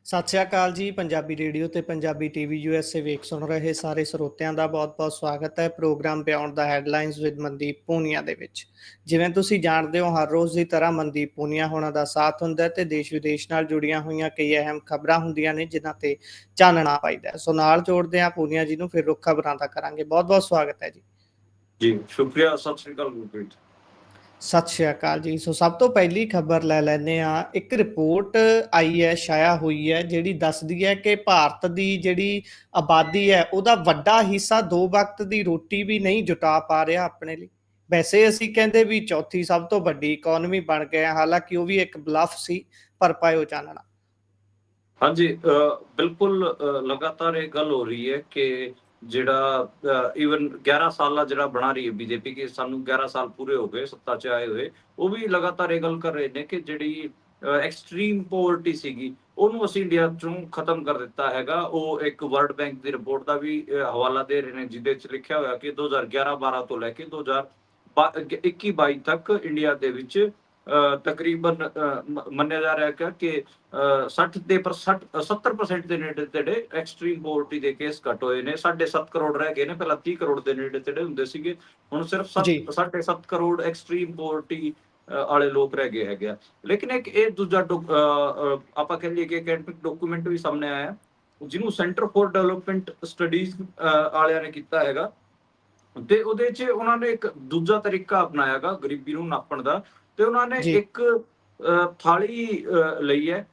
ਸਤਿ ਸ਼੍ਰੀ ਅਕਾਲ ਜੀ। ਪੰਜਾਬੀ ਰੇਡੀਓ ਤੇ ਪੰਜਾਬੀ ਟੀਵੀ USA ਵੇਖ ਸੁਣ ਰਹੇ ਸਾਰੇ ਸਰੋਤਿਆਂ ਦਾ ਬਹੁਤ-ਬਹੁਤ ਸਵਾਗਤ ਹੈ programme Beyond the Headlines with Mandeep Punia ਦੇ ਵਿੱਚ। ਜਿਵੇਂ ਤੁਸੀਂ ਜਾਣਦੇ ਹੋ, ਹਰ ਰੋਜ਼ ਦੀ ਤਰ੍ਹਾਂ ਮਨਦੀਪ ਪੂਨੀਆ ਹੋਣਾ ਦਾ ਸਾਥ ਹੁੰਦਾ ਹੈ ਤੇ ਦੇਸ਼-ਵਿਦੇਸ਼ ਨਾਲ ਜੁੜੀਆਂ ਹੋਈਆਂ ਕਈ ਅਹਿਮ ਖਬਰਾਂ ਹੁੰਦੀਆਂ ਨੇ ਜਿਨ੍ਹਾਂ ਤੇ ਚਾਨਣਾ ਪਾਈਦਾ। ਸੋ ਨਾਲ ਜੋੜਦੇ ਹਾਂ ਪੂਨੀਆ ਜੀ ਨੂੰ, ਫਿਰ ਰੁੱਖ ਖਬਰਾਂ ਦਾ ਕਰਾਂਗੇ। ਬਹੁਤ-ਬਹੁਤ ਸਵਾਗਤ ਹੈ ਜੀ। ਜੀ ਸ਼ੁਕਰੀਆ। ਸਤਿ ਸ੍ਰੀ ਅਕਾਲ ਗੁਰਪ੍ਰੀਤ। ਸਤਿ ਸ਼੍ਰੀ ਅਕਾਲ ਜੀ। ਸੋ ਸਭ ਤੋਂ ਪਹਿਲੀ ਖਬਰ ਲੈ ਲੈਂਦੇ ਹਾਂ। ਇੱਕ ਰਿਪੋਰਟ ਆਈ ਹੈ, ਛਾਇਆ ਹੋਈ ਹੈ, ਜਿਹੜੀ ਦੱਸਦੀ ਹੈ ਕਿ ਭਾਰਤ ਦੀ ਜਿਹੜੀ ਆਬਾਦੀ ਹੈ ਉਹਦਾ ਵੱਡਾ ਹਿੱਸਾ 2 ਵਕਤ ਦੀ ਰੋਟੀ ਵੀ ਨਹੀਂ ਜੁਟਾ ਪਾ ਰਿਹਾ ਆਪਣੇ ਲਈ। ਵੈਸੇ ਅਸੀਂ ਕਹਿੰਦੇ ਵੀ ਚੌਥੀ ਸਭ ਤੋਂ ਵੱਡੀ ਇਕੋਨਮੀ ਬਣ ਗਏ, ਹਾਲਾਂਕਿ ਉਹ ਵੀ ਇੱਕ ਬਲਫ ਸੀ। ਪਰ ਪਾਇਓ ਚਾਨਣਾ। ਹਾਂਜੀ, ਬਿਲਕੁਲ। ਲਗਾਤਾਰ ਇਹ ਗੱਲ ਹੋ ਰਹੀ ਹੈ ਕਿ ਜਿਹੜਾ ਈਵਨ 11 ਸਾਲਾਂ ਜਿਹੜਾ ਬਣਾ ਰਹੀ ਹੈ ਬੀਜੇਪੀ, ਕਿ ਸਾਨੂੰ 11 ਸਾਲ ਪੂਰੇ ਹੋ ਗਏ ਸੱਤਾ 'ਚ ਆਏ ਹੋਏ, ਉਹ ਵੀ ਲਗਾਤਾਰ ਇਹ ਗੱਲ ਕਰ ਰਹੇ ਨੇ ਕਿ ਜਿਹੜੀ ਐਕਸਟ੍ਰੀਮ ਪੋਵਰਟੀ ਸੀਗੀ ਉਹਨੂੰ ਅਸੀਂ ਇੰਡੀਆ 'ਚੋਂ ਖਤਮ ਕਰ ਦਿੱਤਾ ਹੈਗਾ। ਉਹ ਇੱਕ ਵਰਲਡ ਬੈਂਕ ਦੀ ਰਿਪੋਰਟ ਦਾ ਵੀ ਹਵਾਲਾ ਦੇ ਰਹੇ ਨੇ, ਜਿਹਦੇ 'ਚ ਲਿਖਿਆ ਹੋਇਆ ਕਿ 2011-12 ਤੋਂ ਲੈ ਕੇ 2021-22 ਤੱਕ ਇੰਡੀਆ ਦੇ ਵਿੱਚ ਤਕਰੀਬਨ ਮੰਨਿਆ ਜਾ ਰਿਹਾ ਕਿ 70% ਦੇ ਨੇੜੇ ਤੇੜੇ ਐਕਸਟ੍ਰੀਮ ਪੋਵਰਟੀ ਦੇ ਕੇਸ ਘੱਟ ਹੋਏ ਨੇ। 7.5 ਕਰੋੜ ਰਹਿ ਗਏ ਨੇ। ਪਹਿਲਾਂ 30 ਕਰੋੜ ਦੇ ਨੇੜੇ ਤੇੜੇ ਹੁੰਦੇ ਸੀਗੇ, ਹੁਣ ਸਿਰਫ 7.5 ਕਰੋੜ ਐਕਸਟ੍ਰੀਮ ਪੋਵਰਟੀ ਵਾਲੇ ਲੋਕ ਰਹਿ ਗਏ ਹੈਗੇ ਆ। ਲੇਕਿਨ ਇੱਕ ਇਹ ਦੂਜਾ ਆਪਾਂ ਕਹਿ ਲਈਏ ਕਿ ਅਕੈਡਮਿਕ ਡਾਕੂਮੈਂਟ ਵੀ ਸਾਹਮਣੇ ਆਇਆ, ਜਿਹਨੂੰ ਸੈਂਟਰ ਫॉर ਡਿਵੈਲਪਮੈਂਟ ਸਟੱਡੀਜ਼ ਵਾਲਿਆਂ ਨੇ ਕੀਤਾ ਹੈਗਾ, ਤੇ ਉਹਦੇ 'ਚ ਉਹਨਾਂ ਨੇ ਇੱਕ ਦੂਜਾ ਤਰੀਕਾ ਅਪਣਾਇਆਗਾ ਗਰੀਬੀ ਨੂੰ ਨਾਪਣ ਦਾ। ਤੇ ਉਹਨਾਂ ਨੇ ਇੱਕ ਥਾਲੀ ਲਈ ਹੈ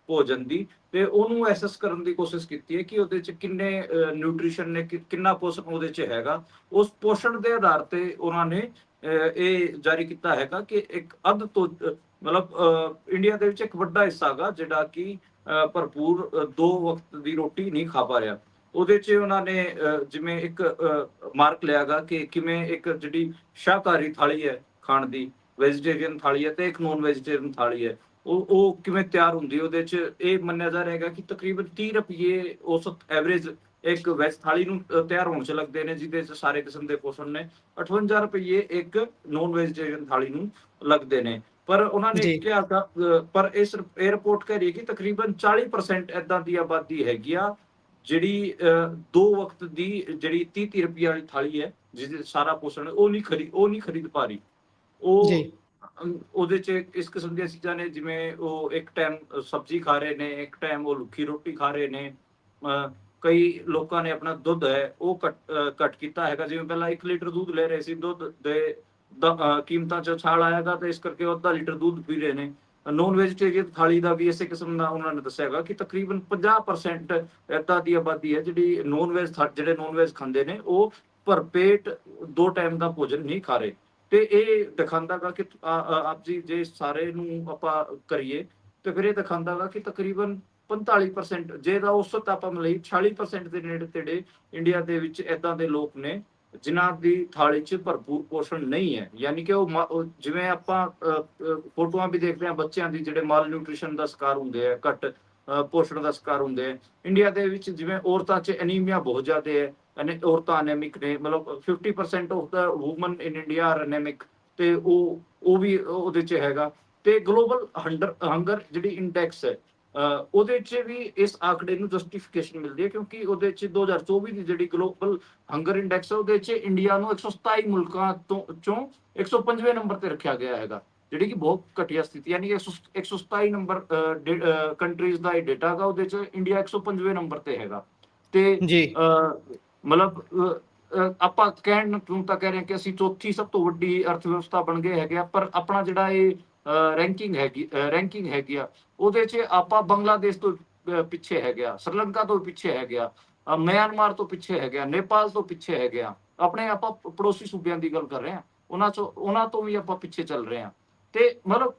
ਭੋਜਨ ਦੀ, ਤੇ ਉਹਨੂੰ ਐਸੈਸ ਕਰਨ ਦੀ ਕੋਸ਼ਿਸ਼ ਕੀਤੀ ਹੈ ਕਿ ਉਹਦੇ 'ਚ ਕਿੰਨੇ ਨਿਊਟ੍ਰੀਸ਼ਨ ਨੇ, ਕਿੰਨਾ ਪੋਸ਼ਣ ਉਹਦੇ 'ਚ ਹੈਗਾ। ਉਸ ਪੋਸ਼ਣ ਦੇ ਆਧਾਰ ਤੇ ਉਹਨਾਂ ਨੇ ਇਹ ਜਾਰੀ ਕੀਤਾ ਹੈਗਾ ਕਿ ਇੱਕ ਅੱਧ ਤੋਂ ਮਤਲਬ ਇੰਡੀਆ ਦੇ ਵਿੱਚ ਇੱਕ ਵੱਡਾ ਹਿੱਸਾ ਹੈਗਾ ਜਿਹੜਾ ਕਿ ਭਰਪੂਰ 2 ਵਕਤ ਦੀ ਰੋਟੀ ਨਹੀਂ ਖਾ ਪਾ ਰਿਹਾ। ਉਹਦੇ 'ਚ ਉਹਨਾਂ ਨੇ ਜਿਵੇਂ ਇੱਕ ਮਾਰਕ ਲਿਆਗਾ ਕਿ ਕਿਵੇਂ ਇੱਕ ਜਿਹੜੀ ਸ਼ਾਕਾਹਾਰੀ ਥਾਲੀ ਹੈ ਖਾਣ ਦੀ, ਵੈਜੀਟੇਰੀਅਨ ਥਾਲੀ ਹੈ, ਤੇ ਇੱਕ ਨੋਨ ਵੈਜੀਟੇਰੀਅਨ ਥਾਲੀ ਹੈ, ਉਹ ਕਿਵੇਂ ਤਿਆਰ ਹੁੰਦੀ। ਉਹਦੇ 'ਚ ਇਹ ਮੰਨਿਆ ਜਾ ਰਿਹਾ ਕਿ ਤਕਰੀਬਨ 30 ਰੁਪਏ ਔਸਤ ਐਵਰੇਜ ਇੱਕ ਵੈਜ ਥਾਲੀ ਨੂੰ ਤਿਆਰ ਹੋਣ 'ਚ ਲੱਗਦੇ ਨੇ, ਜਿਹਦੇ 'ਚ ਸਾਰੇ ਕਿਸਮ ਦੇ ਪੋਸ਼ਣ ਨੇ। 58 ਰੁਪਏ ਇੱਕ ਨੋਨ ਵੈਜੀਟੇਰੀਅਨ ਥਾਲੀ ਨੂੰ ਲੱਗਦੇ ਨੇ। ਪਰ ਉਹਨਾਂ ਨੇ ਕਿਹਾ ਪਰ ਇਹ ਰਿਪੋਰਟ ਕਹਿ ਰਹੀ ਹੈ ਕਿ ਤਕਰੀਬਨ 40% ਏਦਾਂ ਦੀ ਆਬਾਦੀ ਹੈਗੀ ਆ ਜਿਹੜੀ 2 ਵਕਤ ਦੀ ਜਿਹੜੀ 30 ਰੁਪਏ ਵਾਲੀ ਥਾਲੀ ਹੈ, ਜਿਹਦੇ ਸਾਰਾ ਪੋਸ਼ਣ ਉਹ ਨਹੀਂ ਖਰੀਦ ਪਾ ਰਹੀ। ਉਹ ਉਹਦੇ 'ਚ ਇਸ ਕਿਸਮ ਦੀਆਂ ਚੀਜ਼ਾਂ ਨੇ, ਜਿਵੇਂ ਉਹ ਇੱਕ ਟਾਈਮ ਸਬਜ਼ੀ ਖਾ ਰਹੇ ਨੇ, ਇੱਕ ਟਾਈਮ ਉਹ ਲੁੱਖੀ ਰੋਟੀ ਖਾ ਰਹੇ ਨੇ। ਕਈ ਲੋਕਾਂ ਨੇ ਆਪਣਾ ਦੁੱਧ ਹੈ ਉਹ ਘੱਟ ਕੀਤਾ ਹੈਗਾ। ਜਿਵੇਂ ਪਹਿਲਾਂ 1 ਲੀਟਰ ਦੁੱਧ ਲੈ ਰਹੇ ਸੀ, ਦੁੱਧ ਦੇ ਕੀਮਤਾਂ 'ਚ ਉਛਾਲ ਆਏਗਾ, ਤੇ ਇਸ ਕਰਕੇ ਉਹ ਅੱਧਾ ਲੀਟਰ ਦੁੱਧ ਪੀ ਰਹੇ ਨੇ। ਨੋਨ ਵੈਜੀਟੇਰੀਅਨ ਥਾਲੀ ਦਾ ਵੀ ਇਸੇ ਕਿਸਮ ਦਾ ਉਹਨਾਂ ਨੇ ਦੱਸਿਆ ਹੈਗਾ ਕਿ ਤਕਰੀਬਨ 50% ਏਦਾਂ ਦੀ ਆਬਾਦੀ ਹੈ ਜਿਹੜੀ ਜਿਹੜੇ ਨੋਨ ਵੈਜ ਖਾਂਦੇ ਨੇ, ਉਹ ਭਰਪੇਟ 2 ਟਾਈਮ ਦਾ ਭੋਜਨ ਨਹੀਂ ਖਾ ਰਹੇ। ਤੇ ਇਹ ਦਿਖਾਉਂਦਾਗਾ ਕਿ ਆਪ ਜੀ ਜੇ ਸਾਰੇ ਨੂੰ ਆਪਾਂ ਕਰੀਏ ਤੇ ਫਿਰ ਇਹ ਦਿਖਾਉਂਦਾਗਾ ਕਿ ਤਕਰੀਬਨ 45%, ਜੇ ਦਾ ਔਸਤ ਆਪਾਂ ਲਈ 40% ਦੇ ਨੇੜੇ ਤੇੜੇ ਇੰਡੀਆ ਦੇ ਵਿੱਚ ਏਦਾਂ ਦੇ ਲੋਕ ਨੇ ਜਿਨ੍ਹਾਂ ਦੀ ਥਾਲੀ 'ਚ ਭਰਪੂਰ ਪੋਸ਼ਣ ਨਹੀਂ ਹੈ। ਯਾਨੀ ਕਿ ਉਹ ਜਿਵੇਂ ਆਪਾਂ ਫੋਟੋਆਂ ਵੀ ਦੇਖਦੇ ਹਾਂ ਬੱਚਿਆਂ ਦੀ ਜਿਹੜੇ ਮਾਲ ਨਿਊਟ੍ਰੀਸ਼ਨ ਦਾ ਸ਼ਿਕਾਰ ਹੁੰਦੇ ਆ, ਘੱਟ ਪੋਸ਼ਣ ਦਾ ਸ਼ਿਕਾਰ ਹੁੰਦੇ ਆ। ਇੰਡੀਆ ਦੇ ਵਿੱਚ ਜਿਵੇਂ ਔਰਤਾਂ 'ਚ ਐਨੀਮੀਆ ਬਹੁਤ ਜ਼ਿਆਦਾ ਹੈ, ਔਰਤਾਂ ਐਨੇਮਿਕ ਨੇ, ਮਤਲਬ 50% of the woman in India are anaemic, ਤੇ ਉਹ ਵੀ ਉਹਦੇ 'ਚ ਹੈਗਾ। ਤੇ ਗਲੋਬਲ ਹੰਗਰ ਜਿਹੜੀ ਇੰਡੈਕਸ ਹੈ ਉਹਦੇ 'ਚ ਵੀ ਇਸ ਆંકੜੇ ਨੂੰ ਜਸਟੀਫਿਕੇਸ਼ਨ ਮਿਲਦੀ ਹੈ, ਕਿਉਂਕਿ ਉਹਦੇ 'ਚ 2024 ਦੀ ਜਿਹੜੀ ਗਲੋਬਲ ਹੰਗਰ ਇੰਡੈਕਸ ਹੈ ਉਹਦੇ 'ਚ ਇੰਡੀਆ ਨੂੰ 127 ਮੁਲਕਾਂ ਚੋਂ 105ਵੇਂ ਨੰਬਰ ਤੇ ਰੱਖਿਆ ਗਿਆ ਹੈਗਾ, ਜਿਹੜੀ ਕਿ ਬਹੁਤ ਘਟੀਆ ਸਥਿਤੀ। ਯਾਨੀ ਕਿ 127 ਨੰਬਰ ਕੰਟਰੀਜ਼ ਦਾ ਇਹ ਡੇਟਾ ਹੈਗਾ, ਉਹਦੇ 'ਚ ਇੰਡੀਆ 105ਵੇਂ ਨੰਬਰ ਤੇ ਹੈਗਾ। ਤੇ ਮਤਲਬ ਆਪਾਂ ਕਹਿਣ ਨੂੰ ਤਾਂ ਕਹਿ ਰਹੇ ਹਾਂ ਕਿ ਅਸੀਂ ਚੌਥੀ ਸਭ ਤੋਂ ਵੱਡੀ ਅਰਥ ਵਿਵਸਥਾ ਬਣ ਗਏ ਹੈਗੇ ਆ, ਪਰ ਆਪਣਾ ਜਿਹੜਾ ਇਹ ਰੈਂਕਿੰਗ ਹੈਗੀ ਆ ਉਹਦੇ 'ਚ ਆਪਾਂ ਬੰਗਲਾਦੇਸ਼ ਤੋਂ ਪਿੱਛੇ ਹੈਗੇ ਆ, ਸ੍ਰੀਲੰਕਾ ਤੋਂ ਪਿੱਛੇ ਹੈਗੇ ਆ, ਮਿਆਂਮਾਰ ਤੋਂ ਪਿੱਛੇ ਹੈਗੇ ਆ, ਨੇਪਾਲ ਤੋਂ ਪਿੱਛੇ ਹੈਗੇ ਆ। ਆਪਣੇ ਆਪਾਂ ਪੜੋਸੀ ਸੂਬਿਆਂ ਦੀ ਗੱਲ ਕਰ ਰਹੇ ਹਾਂ, ਉਹਨਾਂ ਤੋਂ ਵੀ ਆਪਾਂ ਪਿੱਛੇ ਚੱਲ ਰਹੇ ਹਾਂ। ਤੇ ਮਤਲਬ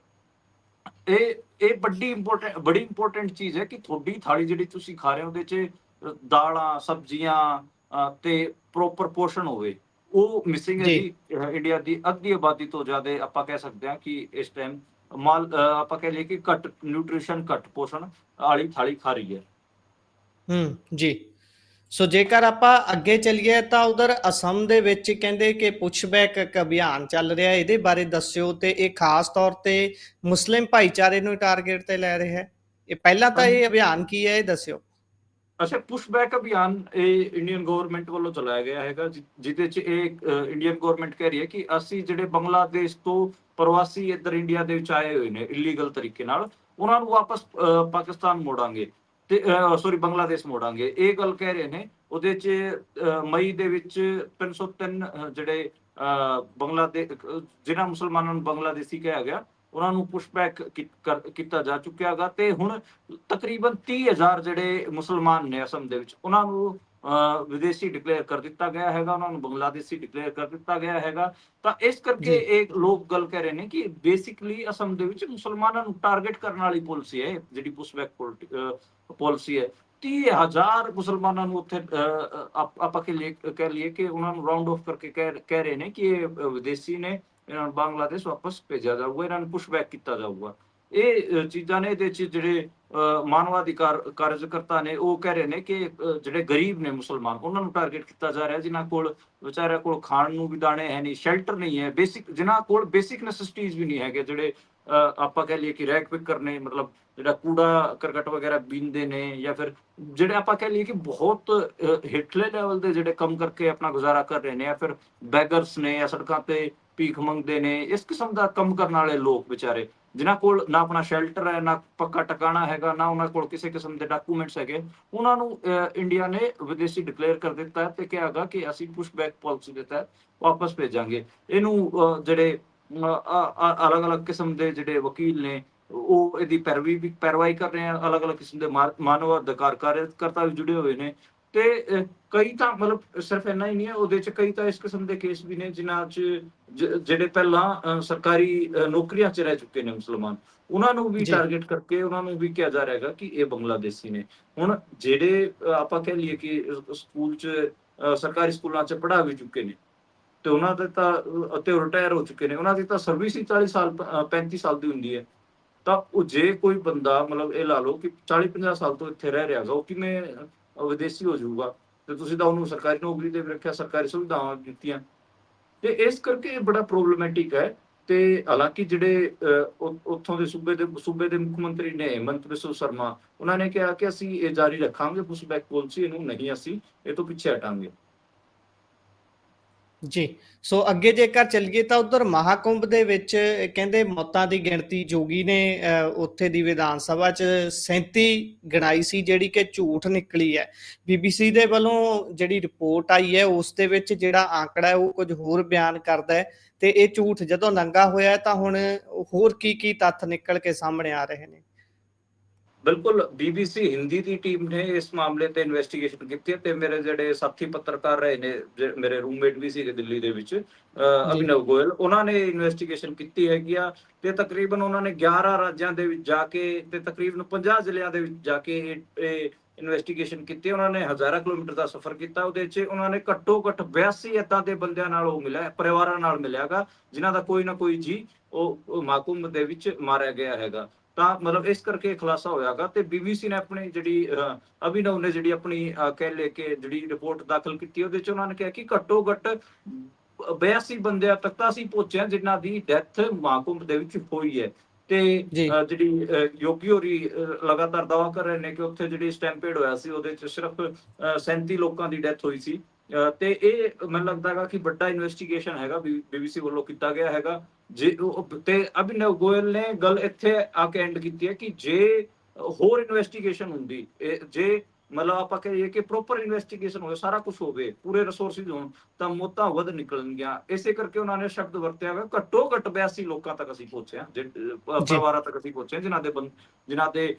ਇਹ ਬੜੀ ਇੰਪੋਰਟੈਂਟ ਚੀਜ਼ ਹੈ ਕਿ ਤੁਹਾਡੀ ਥਾਲੀ ਜਿਹੜੀ ਤੁਸੀਂ ਖਾ ਰਹੇ ਹੋ ਉਹਦੇ 'ਚ ਦਾਲਾਂ, ਸਬਜ਼ੀਆਂ ਤੇ ਪ੍ਰੋਪਰ ਪੋਸ਼ਣ ਹੋਵੇ, ਉਹ ਮਿਸਿੰਗ ਹੈ ਜੀ। ਇੰਡੀਆ ਦੀ ਅੱਧੀ ਆਬਾਦੀ ਤੋਂ ਜ਼ਿਆਦਾ ਆਪਾਂ ਕਹਿ ਸਕਦੇ ਹਾਂ ਕਿ ਇਸ ਟਾਈਮ ਆਪਾਂ ਕਹਿ ਲਈਏ ਕਿ ਘੱਟ ਨਿਊਟ੍ਰੀਸ਼ਨ, ਘੱਟ ਪੋਸ਼ਣ ਵਾਲੀ ਥਾਲੀ ਖਾ ਰਹੀ ਹੈ। ਜੀ। ਸੋ ਜੇਕਰ ਆਪਾਂ ਅੱਗੇ ਚੱਲੀਏ ਤਾਂ ਉਧਰ ਅਸਮ ਦੇ ਵਿੱਚ ਕਹਿੰਦੇ ਕਿ ਪੁੱਛਬੈਕ ਇੱਕ ਅਭਿਆਨ ਚੱਲ ਰਿਹਾ, ਇਹਦੇ ਬਾਰੇ ਦੱਸਿਓ। ਤੇ ਇਹ ਖਾਸ ਤੌਰ ਤੇ ਮੁਸਲਿਮ ਭਾਈਚਾਰੇ ਨੂੰ ਟਾਰਗੇਟ ਤੇ ਲੈ ਰਿਹਾ ਹੈ। ਇਹ ਪਹਿਲਾਂ ਤਾਂ ਇਹ ਅਭਿਆਨ ਕੀ ਹੈ, ਇਹ ਦੱਸਿਓ। ਅੱਛਾ, ਪੁਸ਼ਬੈਕ ਅਭਿਆਨ ਇਹ ਇੰਡੀਅਨ ਗਵਰਨਮੈਂਟ ਵੱਲੋਂ ਚਲਾਇਆ ਗਿਆ ਹੈਗਾ, ਜਿਹਦੇ ਚ ਇਹ ਇੰਡੀਅਨ ਗਵਰਨਮੈਂਟ ਕਹਿ ਰਹੀ ਹੈ ਕਿ ਅਸੀਂ ਜਿਹੜੇ ਬੰਗਲਾਦੇਸ਼ ਤੋਂ ਪ੍ਰਵਾਸੀ ਇੱਧਰ ਇੰਡੀਆ ਦੇ ਵਿੱਚ ਆਏ ਹੋਏ ਨੇ ਇਲੀਗਲ ਤਰੀਕੇ ਨਾਲ, ਉਹਨਾਂ ਨੂੰ ਵਾਪਸ ਪਾਕਿਸਤਾਨ ਮੋੜਾਂਗੇ, ਤੇ ਸੌਰੀ ਬੰਗਲਾਦੇਸ਼ ਮੋੜਾਂਗੇ, ਇਹ ਗੱਲ ਕਹਿ ਰਹੇ ਨੇ। ਉਹਦੇ ਚ ਮਈ ਦੇ ਵਿੱਚ 303 ਜਿਹੜੇ ਬੰਗਲਾਦੇਸ਼ ਜਿਨ੍ਹਾਂ ਮੁਸਲਮਾਨਾਂ ਨੂੰ ਬੰਗਲਾਦੇਸ਼ੀ ਕਿਹਾ ਗਿਆ, ਉਹਨਾਂ ਨੂੰ ਪੁਸ਼ਬੈਕ ਕੀਤਾ ਜਾ ਚੁੱਕਿਆ ਹੈਗਾ। ਤੇ ਹੁਣ ਤਕਰੀਬਨ 30,000 ਜਿਹੜੇ ਮੁਸਲਮਾਨ ਨੇ ਅਸਮ ਦੇ ਵਿੱਚ, ਉਹਨਾਂ ਨੂੰ ਵਿਦੇਸ਼ੀ ਡਿਕਲੇਅਰ ਕਰ ਦਿੱਤਾ ਗਿਆ ਹੈਗਾ, ਉਹਨਾਂ ਨੂੰ ਬੰਗਲਾਦੇਸ਼ੀ ਡਿਕਲੇਅਰ ਕਰ ਦਿੱਤਾ ਗਿਆ ਹੈਗਾ। ਤਾਂ ਇਸ ਕਰਕੇ ਇਹ ਲੋਕ ਗੱਲ ਕਹਿ ਰਹੇ ਨੇ ਕਿ ਬੇਸਿਕਲੀ ਅਸਮ ਦੇ ਵਿੱਚ ਮੁਸਲਮਾਨਾਂ ਨੂੰ ਟਾਰਗੇਟ ਕਰਨ ਵਾਲੀ ਪਾਲਿਸੀ ਹੈ ਜਿਹੜੀ ਪੁਸ਼ਬੈਕ ਪਾਲਿਸੀ ਹੈ। 30,000 ਮੁਸਲਮਾਨਾਂ ਨੂੰ ਉੱਥੇ ਆਪਾਂ ਕਹਿ ਲਈਏ ਕਿ ਉਹਨਾਂ ਨੂੰ ਰਾਉਂਡ ਆਫ ਕਰਕੇ ਕਹਿ ਰਹੇ ਨੇ ਕਿ ਇਹ ਵਿਦੇਸ਼ੀ ਨੇ, ਇਹਨਾਂ ਨੂੰ ਬੰਗਲਾਦੇਸ਼ ਵਾਪਸ ਭੇਜਿਆ ਜਾਊਗਾ, ਇਹਨਾਂ ਨੂੰ ਪੁਸ਼ਬੈਕ ਕੀਤਾ ਜਾਊਗਾ। ਇਹ ਚੀਜ਼ਾਂ ਨੇ। ਇਹਦੇ ਚ ਜਿਹੜੇ ਮਾਨਵਾਧਿਕਾਰ ਕਾਰਜਕਰਤਾ ਨੇ ਉਹ ਕਹਿ ਰਹੇ ਨੇ ਕਿ ਜਿਹੜੇ ਗਰੀਬ ਨੇ ਮੁਸਲਮਾਨ, ਉਹਨਾਂ ਨੂੰ ਟਾਰਗੇਟ ਕੀਤਾ ਜਾ ਰਿਹਾ, ਜਿਨ੍ਹਾਂ ਕੋਲ ਵਿਚਾਰਿਆਂ ਕੋਲ ਖਾਣ ਨੂੰ ਵੀ ਦਾਣੇ ਹੈ ਨਹੀਂ, ਸ਼ੈਲਟਰ ਨਹੀਂ ਹੈ, ਜਿਨ੍ਹਾਂ ਕੋਲ ਬੇਸਿਕ ਨੈਸੈਸਿਟੀਜ਼ ਵੀ ਨਹੀਂ ਹੈਗੇ, ਜਿਹੜੇ ਆਪਾਂ ਕਹਿ ਲਈਏ ਕਿ ਰੈਕ ਪਿਕਰ ਨੇ, ਮਤਲਬ ਜਿਹੜਾ ਕੂੜਾ ਕਰਕਟ ਵਗੈਰਾ ਬੀਨਦੇ ਨੇ, ਜਾਂ ਫਿਰ ਜਿਹੜੇ ਆਪਾਂ ਕਹਿ ਲਈਏ ਕਿ ਬਹੁਤ ਹੇਠਲੇ ਲੈਵਲ ਦੇ ਜਿਹੜੇ ਕੰਮ ਕਰਕੇ ਆਪਣਾ ਗੁਜ਼ਾਰਾ ਕਰ ਰਹੇ ਨੇ, ਜਾਂ ਫਿਰ ਬੈਗਰਸ ਨੇ, ਜਾਂ ਸੜਕਾਂ ਤੇ ਭੀਖ ਮੰਗਦੇ ਨੇ, ਇਸ ਕਿਸਮ ਦਾ ਕੰਮ ਕਰਨ ਵਾਲੇ ਲੋਕ ਵਿਚਾਰੇ, ਜਿਨ੍ਹਾਂ ਕੋਲ ਨਾ ਆਪਣਾ ਸ਼ੈਲਟਰ ਹੈ, ਨਾ ਪੱਕਾ ਟਿਕਾਣਾ ਹੈਗਾ, ਨਾ ਉਹਨਾਂ ਕੋਲ ਕਿਸੇ ਕਿਸਮ ਦੇ ਡਾਕੂਮੈਂਟਸ ਹੈਗੇ, ਉਹਨਾਂ ਨੂੰ ਇੰਡੀਆ ਨੇ ਵਿਦੇਸ਼ੀ ਡਿਕਲੇਅਰ ਕਰ ਦਿੱਤਾ ਹੈ ਤੇ ਕਿਹਾ ਹੈਗਾ ਕਿ ਅਸੀਂ ਪੁਸ਼ਬੈਕ ਪਾਲਿਸੀ ਦੇ ਤਹਿਤ ਵਾਪਸ ਭੇਜਾਂਗੇ। ਇਹਨੂੰ ਜਿਹੜੇ ਅਲੱਗ-ਅਲੱਗ ਕਿਸਮ ਦੇ ਜਿਹੜੇ ਵਕੀਲ ਨੇ ਉਹ ਇਹਦੀ ਪੈਰਵਾਈ ਕਰ ਰਹੇ ਆ, ਅਲੱਗ-ਅਲੱਗ ਕਿਸਮ ਦੇ ਮਾਨਵ ਅਧਿਕਾਰ ਕਾਰਜਕਰਤਾ ਵੀ ਜੁੜੇ ਹੋਏ ਨੇ। ਤੇ ਕਈ ਤਾਂ ਮਤਲਬ ਸਿਰਫ ਇੰਨਾ ਹੀ ਨਹੀਂ ਹੈ, ਉਹਦੇ ਚ ਕਈ ਤਾਂ ਇਸ ਕਿਸਮ ਦੇ ਕੇਸ ਵੀ ਨੇ ਜਿਨ੍ਹਾਂ ਚ ਜਿਹੜੇ ਪਹਿਲਾਂ ਸਰਕਾਰੀ ਨੌਕਰੀਆਂ ਚ ਰਹਿ ਚੁੱਕੇ ਨੇ ਮੁਸਲਮਾਨ, ਉਹਨਾਂ ਨੂੰ ਵੀ ਟਾਰਗੇਟ ਕਰਕੇ ਉਹਨਾਂ ਨੂੰ ਵੀ ਕਿਹਾ ਜਾ ਰਿਹਾ ਹੈਗਾ ਕਿ ਇਹ ਬੰਗਲਾਦੇਸ਼ੀ ਨੇ। ਹੁਣ ਜਿਹੜੇ ਆਪਾਂ ਕਹਿ ਲਈਏ ਕਿ ਸਕੂਲ ਚ ਸਰਕਾਰੀ ਸਕੂਲਾਂ ਚ ਪੜ੍ਹਾ ਵੀ ਚੁੱਕੇ ਨੇ ਤੇ ਉਹਨਾਂ ਦੇ ਤਾਂ ਅਤੇ ਰਿਟਾਇਰ ਹੋ ਚੁੱਕੇ ਨੇ, ਉਹਨਾਂ ਦੀ ਤਾਂ ਸਰਵਿਸ ਹੀ 40 ਸਾਲ 35 ਸਾਲ ਦੀ ਹੁੰਦੀ ਹੈ। ਤਾਂ ਉਹ ਜੇ ਕੋਈ ਬੰਦਾ ਮਤਲਬ ਇਹ ਲਾ ਲਓ ਕਿ 40-50 ਸਾਲ ਤੋਂ ਇੱਥੇ ਰਹਿ ਰਿਹਾ ਹੈਗਾ, ਉਹ ਕਿਵੇਂ ਵਿਦੇਸ਼ੀ ਹੋ ਜਾਊਗਾ? ਤੇ ਤੁਸੀਂ ਤਾਂ ਉਹਨੂੰ ਸਰਕਾਰੀ ਨੌਕਰੀ ਤੇ ਵੀ ਰੱਖਿਆ, ਸਰਕਾਰੀ ਸੁਵਿਧਾਵਾਂ ਦਿੱਤੀਆਂ, ਤੇ ਇਸ ਕਰਕੇ ਇਹ ਬੜਾ ਪ੍ਰੋਬਲਮੈਟਿਕ ਹੈ। ਤੇ ਹਾਲਾਂਕਿ ਜਿਹੜੇ ਉੱਥੋਂ ਦੇ ਸੂਬੇ ਦੇ ਮੁੱਖ ਮੰਤਰੀ ਨੇ ਹਿਮੰਤ ਬਿਸਵਾ ਸ਼ਰਮਾ, ਉਹਨਾਂ ਨੇ ਕਿਹਾ ਕਿ ਅਸੀਂ ਇਹ ਜਾਰੀ ਰੱਖਾਂਗੇ ਪੁਸ਼ਬੈਕ ਪਾਲਿਸੀ, ਇਹਨੂੰ ਨਹੀਂ ਅਸੀਂ ਇਹ ਤੋਂ ਪਿੱਛੇ ਹਟਾਂਗੇ। ਜੀ, ਸੋ ਅੱਗੇ ਜੇਕਰ ਚੱਲੀਏ ਤਾਂ ਉਧਰ ਮਹਾਕੁੰਭ ਦੇ ਵਿੱਚ ਕਹਿੰਦੇ ਮੌਤਾਂ ਦੀ ਗਿਣਤੀ ਜੋਗੀ ਨੇ ਉੱਥੇ ਦੀ ਵਿਧਾਨ ਸਭਾ 'ਚ 37 ਗਿਣਾਈ ਸੀ, ਜਿਹੜੀ ਕਿ ਝੂਠ ਨਿਕਲੀ ਹੈ। BBC ਦੇ ਵੱਲੋਂ ਜਿਹੜੀ ਰਿਪੋਰਟ ਆਈ ਹੈ ਉਸ ਦੇ ਵਿੱਚ ਜਿਹੜਾ ਆંકੜਾ ਹੈ ਉਹ ਕੁਝ ਹੋਰ ਬਿਆਨ ਕਰਦਾ ਹੈ, ਤੇ ਇਹ ਝੂਠ ਜਦੋਂ ਨੰਗਾ ਹੋਇਆ ਤਾਂ ਹੁਣ ਹੋਰ ਕੀ ਤੱਥ ਨਿਕਲ ਕੇ ਸਾਹਮਣੇ ਆ ਰਹੇ ਨੇ? ਬਿਲਕੁਲ, BBC ਹਿੰਦੀ ਦੀ ਟੀਮ ਨੇ ਇਸ ਮਾਮਲੇ ਤੇ ਇਨਵੈਸਟੀਗੇਸ਼ਨ ਕੀਤੀ ਹੈ, ਤੇ ਮੇਰੇ ਜਿਹੜੇ ਸਾਥੀ ਪੱਤਰਕਾਰ ਰਹੇ ਨੇ, ਮੇਰੇ ਰੂਮਮੇਟ ਵੀ ਸੀਗੇ ਦਿੱਲੀ ਦੇ ਵਿੱਚ, ਅਭਿਨਵ ਗੋਇਲ, ਉਹਨਾਂ ਨੇ ਇਨਵੈਸਟੀਗੇਸ਼ਨ ਕੀਤੀ ਹੈਗੀ ਆ। ਤੇ ਤਕਰੀਬਨ ਉਹਨਾਂ ਨੇ 11 ਰਾਜਾਂ ਦੇ ਵਿੱਚ ਜਾ ਕੇ ਤੇ ਤਕਰੀਬਨ 50 ਜ਼ਿਲ੍ਹਿਆਂ ਦੇ ਵਿੱਚ ਜਾ ਕੇ ਇਹ ਇਨਵੈਸਟੀਗੇਸ਼ਨ ਕੀਤੀ। ਉਹਨਾਂ ਨੇ ਹਜ਼ਾਰਾਂ ਕਿਲੋਮੀਟਰ ਦਾ ਸਫ਼ਰ ਕੀਤਾ। ਉਹਦੇ 'ਚ ਉਹਨਾਂ ਨੇ ਘੱਟੋ ਘੱਟ 82 ਏਦਾਂ ਦੇ ਬੰਦਿਆਂ ਨਾਲ ਉਹ ਮਿਲਿਆ, ਪਰਿਵਾਰਾਂ ਨਾਲ ਮਿਲਿਆਗਾ, ਜਿਨ੍ਹਾਂ ਦਾ ਕੋਈ ਨਾ ਕੋਈ ਜੀ ਉਹ ਮਹਾਕੁੰਭ ਦੇ ਵਿੱਚ ਮਾਰਿਆ ਗਿਆ ਹੈਗਾ। ਤਾਂ ਮਤਲਬ ਇਸ ਕਰਕੇ ਖੁਲਾਸਾ ਹੋਇਆਗਾ। ਤੇ BBC ਨੇ ਆਪਣੀ ਜਿਹੜੀ ਅਭਿਨਵ ਨੇ ਜਿਹੜੀ ਆਪਣੀ ਕਹਿ ਲੈ ਕੇ ਜਿਹੜੀ ਰਿਪੋਰਟ ਦਾਖਲ ਕੀਤੀ, ਉਹਦੇ 'ਚ ਉਹਨਾਂ ਨੇ ਕਿਹਾ ਕਿ ਘੱਟੋ ਘੱਟ 82 ਬੰਦਿਆਂ ਤੱਕ ਤਾਂ ਅਸੀਂ ਪਹੁੰਚੇ ਜਿਨ੍ਹਾਂ ਦੀ ਡੈਥ ਮਹਾਕੁੰਭ ਦੇ ਵਿੱਚ ਹੋਈ ਹੈ। ਤੇ ਜਿਹੜੀ ਯੋਗੀ ਹੋਰੀ ਲਗਾਤਾਰ ਦਾਅਵਾ ਕਰ ਰਹੇ ਨੇ ਕਿ ਉੱਥੇ ਜਿਹੜੀ ਸਟੈਂਪੇਡ ਹੋਇਆ ਸੀ ਉਹਦੇ 'ਚ ਸਿਰਫ 37 ਲੋਕਾਂ ਦੀ ਡੈਥ ਹੋਈ ਸੀ। ਤੇ ਇਹ ਮੈਨੂੰ ਲੱਗਦਾ ਹੈਗਾ ਕਿ ਵੱਡਾ ਇਨਵੈਸਟੀਗੇਸ਼ਨ ਹੈਗਾ BBC ਵੱਲੋਂ ਕੀਤਾ ਗਿਆ ਹੈਗਾ। ਤੇ ਅਭਿਨਵ ਗੋਇਲ ਨੇ ਗੱਲ ਇੱਥੇ ਆ ਕੇ ਐਂਡ ਕੀਤੀ ਹੈ ਕਿ ਜੇ ਹੋਰ ਇਨਵੈਸਟੀਗੇਸ਼ਨ ਹੁੰਦੀ, ਜੇ ਮਤਲਬ ਆਪਾਂ ਕਹੀਏ ਕਿ ਪ੍ਰੋਪਰ ਇਨਵੈਸਟੀਗੇਸ਼ਨ ਹੋਵੇ, ਸਾਰਾ ਕੁਝ ਹੋਵੇ, ਪੂਰੇ ਰਿਸੋਰਸਿਸ ਹੋਣ, ਤਾਂ ਮੌਤਾਂ ਵੱਧ ਨਿਕਲਣਗੀਆਂ। ਇਸੇ ਕਰਕੇ ਉਹਨਾਂ ਨੇ ਸ਼ਬਦ ਵਰਤਿਆ ਹੋਇਆ ਘੱਟੋ ਘੱਟ 82 ਲੋਕਾਂ ਤੱਕ ਅਸੀਂ ਪਹੁੰਚੇ ਹਾਂ, ਪਰਿਵਾਰਾਂ ਤੱਕ ਅਸੀਂ ਪਹੁੰਚੇ ਜਿਨ੍ਹਾਂ ਦੇ